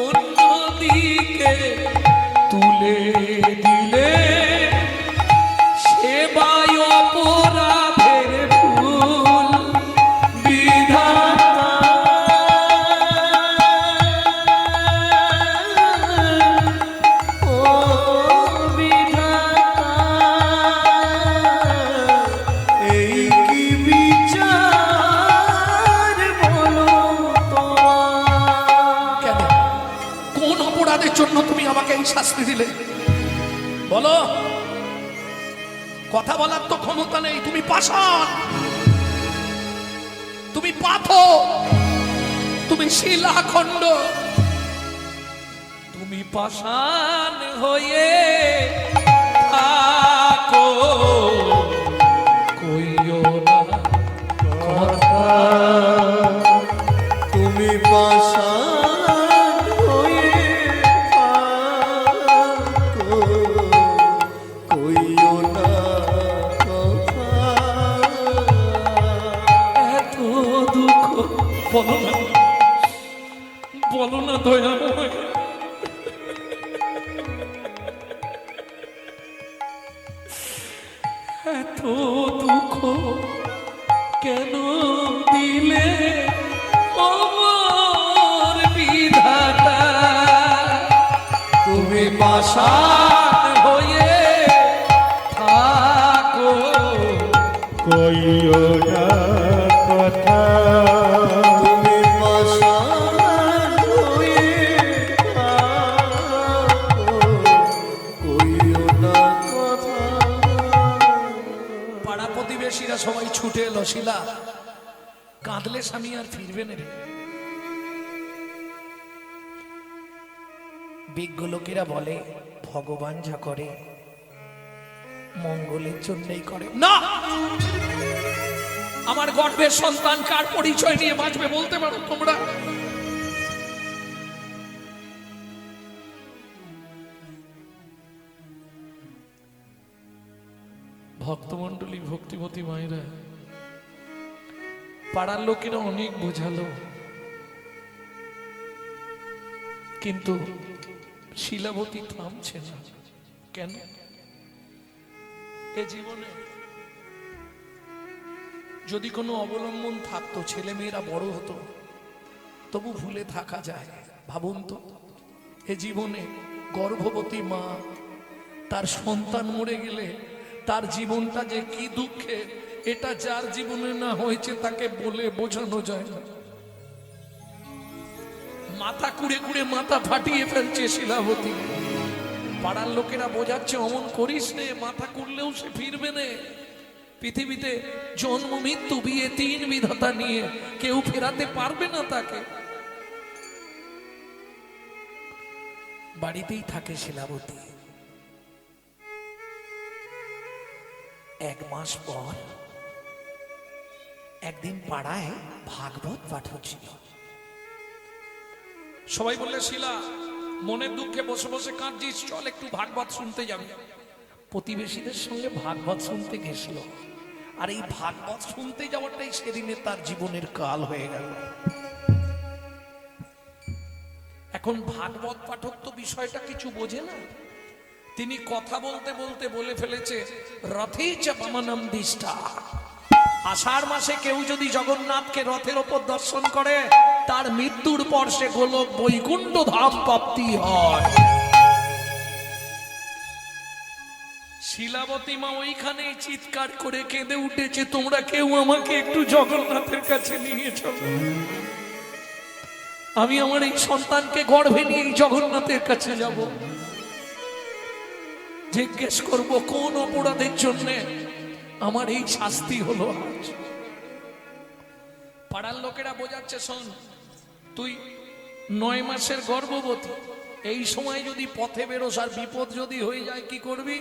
Speaker 1: অন্যদিকে তুলে দিলে সেবায় অপরাধের ভুল। বিধাতা
Speaker 2: ও বিধাতা, এই কি বিচার বলো তোমার?
Speaker 1: কেন, কোন অপরাধের জন্য তুমি আমাকে এই শাস্তি দিলে বলো? কথা বলার তো ক্ষমতা নেই। তুমি পাষাণ, তুমি পাথর, তুমি শিলাখণ্ড, তুমি পাষাণ হয়ে থাকো, কইও না কথা।
Speaker 2: তুমি পাষাণ হয়ে থাকো, কইও না কথা।
Speaker 1: এত দুঃখ বলো না, বলো না দয়াময়। এত দুঃখ কেন দিলে আমার বিধাতা? তুমি পাষাণ হয়ে থাকো,
Speaker 2: কইও না কথা। তুমি পাষাণ হয়ে থাকো, কইও না কথা।
Speaker 1: পাড়া প্রতিবেশীরা সবাই ছুটে এলো, শিলা কাঁদলে স্বামী আর ফিরবে না রে। বিজ্ঞ লোকেরা বলে ভগবান যা করে মঙ্গলের জন্যই করে। না, আমার গর্ভের সন্তান কার পরিচয় নিয়ে বাঁচবে বলতে পারো তোমরা? ভক্তমণ্ডলী, ভক্তিমতী মায়েরা, পাড়ার লোকেরা অনেক বোঝালো, কিন্তু শিলাবতী থামছে না। কেন? এ জীবনে যদি কোনো অবলম্বন থাকতো, ছেলে মেয়েরা বড় হতো, তবু ভুলে থাকা যায়। ভাবুন তো, এ জীবনে গর্ভবতী মা তার সন্তান মরে গেলে তার জীবনটা যে কি দুঃখে, এটা যার জীবনে না হয়েছে তাকে বলে বোঝানো যায় না। মাথা কুড়ে কুড়ে মাথা ফাটিয়ে ফেলছে শিলাবতী। পাড়ার লোকেরা বোঝাচ্ছে অমন করিস নে, মাথা কুড়লেও সে ফিরবে না। পৃথিবীতে জন্ম মৃত্যু বিয়ে তিন বিধাতা নিয়ে কেউ ফেরাতে পারবে না তাকে। বাড়িতেই থাকে শিলাবতী। এক মাস পর একদিন পাড়ায় ভাগবত পাঠ হচ্ছিল। সবাই বললে, শিলা মনের দুঃখে বসে বসে কাঁদছিস, চল একটু ভাগবত শুনতে যাবি। প্রতিবেশীদের সঙ্গে ভাগবত শুনতে গেছিল, আর এই ভাগবত শুনতে যাওয়াটাই সেদিনে তার জীবনের কাল হয়ে গেল। এখন ভাগবত পাঠক তো বিষয়টা কিছু বোঝে না, তিনি কথা বলতে বলতে বলে ফেলেছে রথে চ বামনম দিষ্ঠা। আষাঢ় মাসে কেউ যদি জগন্নাথকে রথের ওপর দর্শন করে, তার মৃত্যুর পর সে গোলক বৈকুণ্ঠ ধাম প্রাপ্তি হয়। শিলাবতী মা ওইখানে চিৎকার করে কেঁদে উঠেছে, তোমরা কেউ আমাকে একটু জগন্নাথের কাছে নিয়ে চলো, আমি আমার এই সন্তানকে গর্ভে নিয়ে জগন্নাথের কাছে যাব। জিজ্ঞেস করব কোন অপরাধের জন্য আমার এই শাস্তি হলো আজ। পাড়ার লোকেরা বোঝাচ্ছে, শোন তুই 9 মাসের গর্ভবতী, এই সময় যদি পথে বেরোস আর বিপদ যদি হয়ে যায় কি করবি?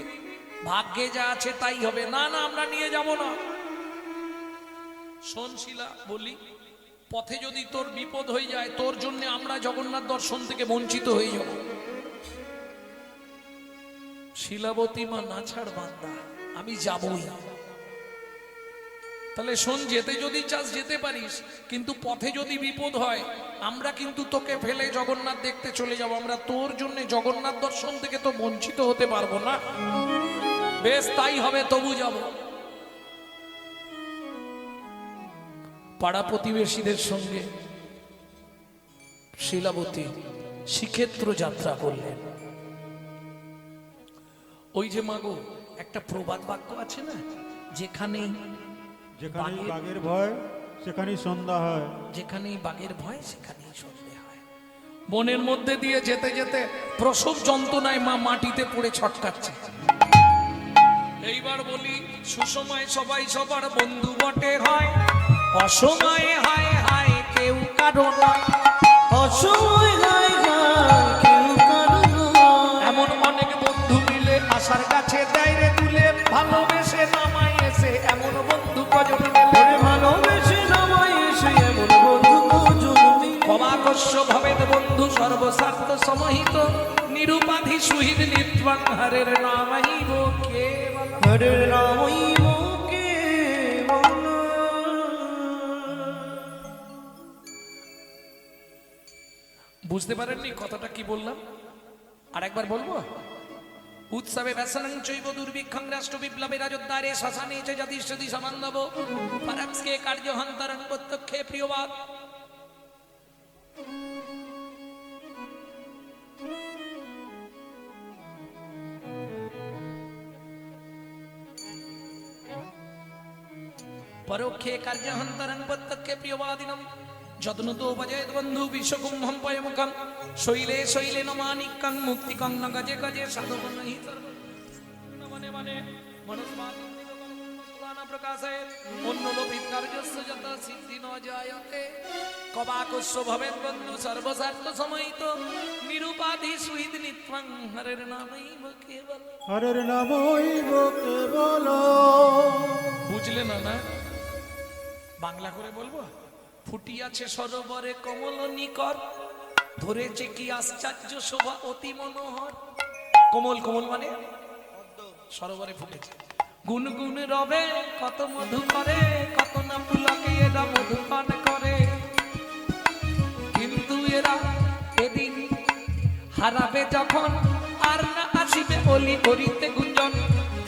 Speaker 1: ভাগ্যে যা আছে তাই হবে। না না, আমরা নিয়ে যাব না। শোন শিলা, বলি পথে যদি তোর বিপদ হয়ে যায়, তোর জন্য আমরা জগন্নাথ দর্শন থেকে বঞ্চিত হয়ে যাব। শিলাবতী মা না ছাড় বান্দা, আমি যাবই। তাহলে শোন, যেতে যদি চাস যেতে পারিস, কিন্তু পথে যদি বিপদ হয় আমরা কিন্তু তোকে ফেলে জগন্নাথ দেখতে চলে যাব, আমরা তোর জন্য জগন্নাথ দর্শন থেকে তো বঞ্চিত হতে পারবো না। বেশ তাই হবে, তবু যাব। পাড়া প্রতিবেশীদের সঙ্গে শিলাবতী শ্রীক্ষেত্র যাত্রা করলেন। ওই যে মাগো, একটা প্রবাদ বাক্য আছে না, যেখানেই
Speaker 3: বাঘের ভয় সেখানেই সন্ধ্যা হয়।
Speaker 1: যেখানেই বাঘের ভয় সেখানেই সন্ধে হয়। বনের মধ্যে দিয়ে যেতে যেতে প্রসব যন্ত্রণায় মা মাটিতে পড়ে ছটকাচ্ছে। এইবার বলি, সুসময় সবাই সবার বন্ধু বটে হয়, অসময়ে হায় হায় কেউ কারো নয়।
Speaker 2: অসময় হায় হায় কেউ কারো নয়।
Speaker 1: এমন অনেক বন্ধু মিলে আশার কাছে দেয় রে তুলে, ভালোবেসে নামায় এসে এমন বন্ধু কজন মেলে।
Speaker 2: ভালোবেসে নামায় এসে এমন বন্ধু কজন মিলে।
Speaker 1: অবাকস্য ভবেদ বন্ধু সর্বস্বার্থ সমাহিত, নিরুপাধি সুহৃদ নিত্বাং হরের নামাইব কেবল।
Speaker 2: হরের নামাইব কেবল।
Speaker 1: বুঝতে পারেননি কথাটা কি বললাম? আর একবার বলবো। উৎসবে ব্যসনং চৈব দুর্ভিক্ষং রাষ্ট্র বিপ্লবে রাজোদ্ধারে শ্মশানে চ যদিষ্যদি সমান্ধব পরমস্কে কার্যহন্তরং প্রত্যক্ষে প্রিয়বাদ। পরোক্ষে কার্যহন্তরং প্রত্যক্ষে প্রিয়বাদিনম যদনতো ভজেদ বন্ধু বিশ্বকুম্ভম পয়মুখম শৈলে শৈলে নমানিকং মুক্তিকং ন গজে গজে সাধবনহি সর্বনে মনে মনস্মাদিন প্রকাশে অন্যলোপিত কার্যস্য যত সিদ্ধি ন জায়তে কবাকস্য ভবেদ বন্ধু সর্বস্বার্থ সমাহিত নিরুপাধি সুহৃদ নিত্বং হরের নামৈব কেবল।
Speaker 3: হরের নামইব কেবল।
Speaker 1: বুঝলে না? না বাংলা করে বলবো। ফুটিয়াছে সরোবরে কমল নিকর, ধরেছে কি আশ্চর্য শোভা অতি মনোহর। কোমল কোমল মানে সরোবরে ফুটেছে। গুনগুন রবে কত মধু করে, কত না পুলকে এরা মধু পান করে। কিন্তু এরা এদিন হারাবে যখন, আর না আসিবে অলি করিতে গুঞ্জন।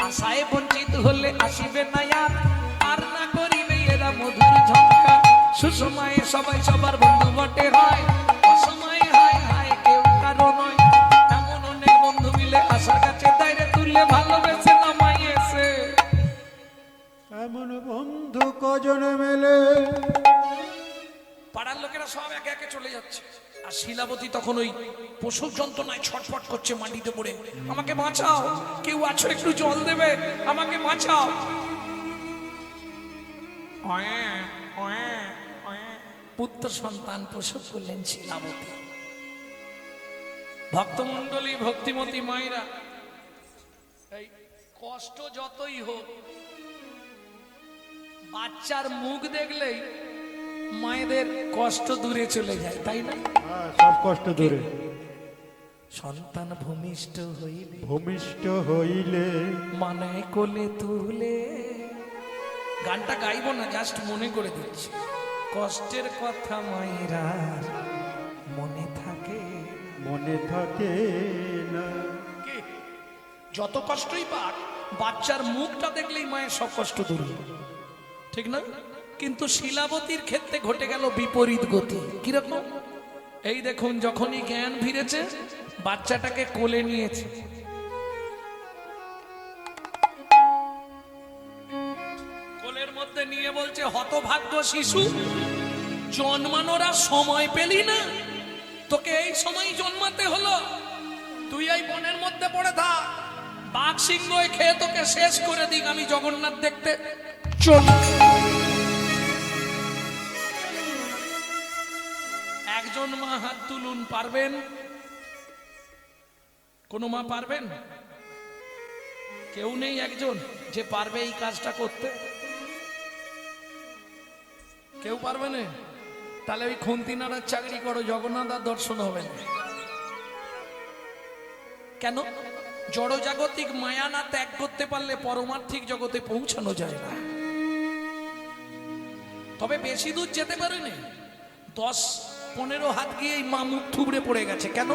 Speaker 1: আশায় বঞ্চিত হলে আসিবে না আর না করিবে এরা মধুর ঝঙ্কা। সুসময়ে সবাই সবার বন্ধু বটে হয়, অসময়ে হায় হায় কেউ কারো নয়। এমন অনেক বন্ধু মিলে আশার কাছে দাঁড়ে তুলে ভালোবেসে নামাই এসে।
Speaker 3: এমন বন্ধু কজন মেলে।
Speaker 1: পাড়ার লোকেরা সব একে একে চলে যাচ্ছে, আর শিলাবতী তখন ওই প্রসব যন্ত্রণায় ছটফট করছে মাটিতে পড়ে, আমাকে বাঁচাও, কেউ আছো একটু জল দেবে, আমাকে বাঁচাও। পুত্র সন্তান প্রসব করলেন শিলাবতী। ভক্তমন্ডলী ভক্তিমতী মায়েরা, এই কষ্ট যতই হোক, বাচ্চার মুখ দেখলেই মায়েদের কষ্ট দূরে চলে যায়, তাই না?
Speaker 3: সব কষ্ট দূরে।
Speaker 1: সন্তান ভূমিষ্ঠ হইলে
Speaker 3: ভূমিষ্ঠ হইলে
Speaker 1: মানে কোলে তুলে। গানটা গাইবো না, জাস্ট মনে করে দিচ্ছি। কষ্টের কথা মায়েরা মনে থাকে,
Speaker 3: মনে থাকে না।
Speaker 1: কি? যত কষ্টই পাক, বাচ্চার মুখটা দেখলেই মায়ের সব কষ্ট দূর হয়, ঠিক না? কিন্তু শিলাবতীর ক্ষেত্রে ঘটে গেল বিপরীত গতি। কিরকম? এই দেখুন, যখনই জ্ঞান ফিরেছে বাচ্চাটাকে কোলে নিয়েছে, কোলের মধ্যে নিয়ে বলছে, হতভাগ্য শিশু, জন্মানোরা সময় পেলি না, তোকে এই সময় জন্মাতে হলো, তুই এই বনের মধ্যে পড়ে থাক, বাঘ সিংহ খেয়ে তোকে শেষ করে দিক, আমি জগন্নাথ দেখতে চল। একজন মা হাত তুলুন, পারবেন? কোন মা পারবেন? কেউ নেই একজন যে পারবে এই কাজটা করতে? কেউ পারবে না? তাহলে ওই খুন্তিনাড়ার চাকরি করো, জগন্নাথ আর দর্শন হবে না। কেন? জড়জাগতিক মায়া না ত্যাগ করতে পারলে পরমার্থিক জগতে পৌঁছানো যায় না। তবে বেশি দূর যেতে পারেনি, 10-15 হাত গিয়ে মা মুখ থুবড়ে পড়ে গেছে। কেন?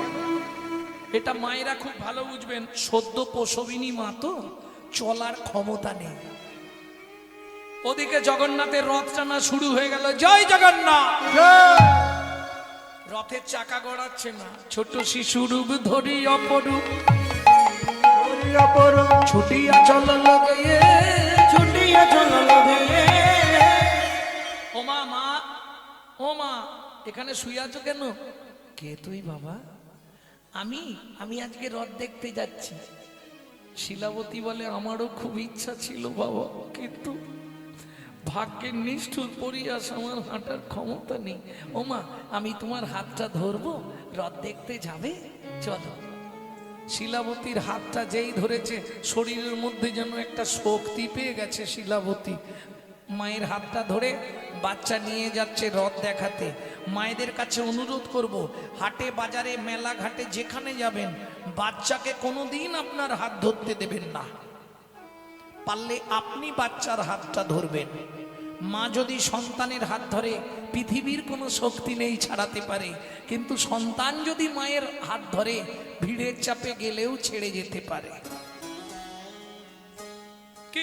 Speaker 1: এটা মায়েরা খুব ভালো বুঝবেন, সদ্য প্রসবিনী মা তো, চলার ক্ষমতা নেই। ওদিকে জগন্নাথের রথ টানা শুরু হয়ে গেল, জয় জগন্নাথ। রথের চাকা গড়াচ্ছে না, ছোট শিশু রূপ ধরি অপরূপ ছুটিয়া চল লগে,
Speaker 2: ছুটিয়া চল লগে।
Speaker 1: ও মা, মা, ও মা, এখানে শুয়ে আছো কেন? কে তুই বাবা? আমি আজকে রথ দেখতে যাচ্ছি। শিলাবতী বলে, আমারও খুব ইচ্ছা ছিল বাবা, কিন্তু ভাগ্যের নিষ্ঠুর পরিহাস, আমার হাঁটার ক্ষমতা নেই। ও মা, আমি তোমার হাতটা ধরবো, রথ দেখতে যাবে, চলো। শিলাবতীর হাতটা যেই ধরেছে, শরীরের মধ্যে যেন একটা শক্তি পেয়ে গেছে শিলাবতী। মায়ের হাতটা ধরে বাচ্চা নিয়ে যাচ্ছে রথ দেখাতে। মায়েদের কাছে অনুরোধ করব, হাটে বাজারে মেলা ঘাটে যেখানে যাবেন, বাচ্চাকে কোনোদিন আপনার হাত ধরতে দেবেন না। পারলে আপনি বাচ্চার হাতটা ধরবেন। মা যদি সন্তানের হাত ধরে, পৃথিবীর কোনো শক্তি নেই ছাড়াতে পারে, কিন্তু সন্তান যদি মায়ের হাত ধরে, ভিড়ের চাপে গেলেও ছেড়ে যেতে পারে। কি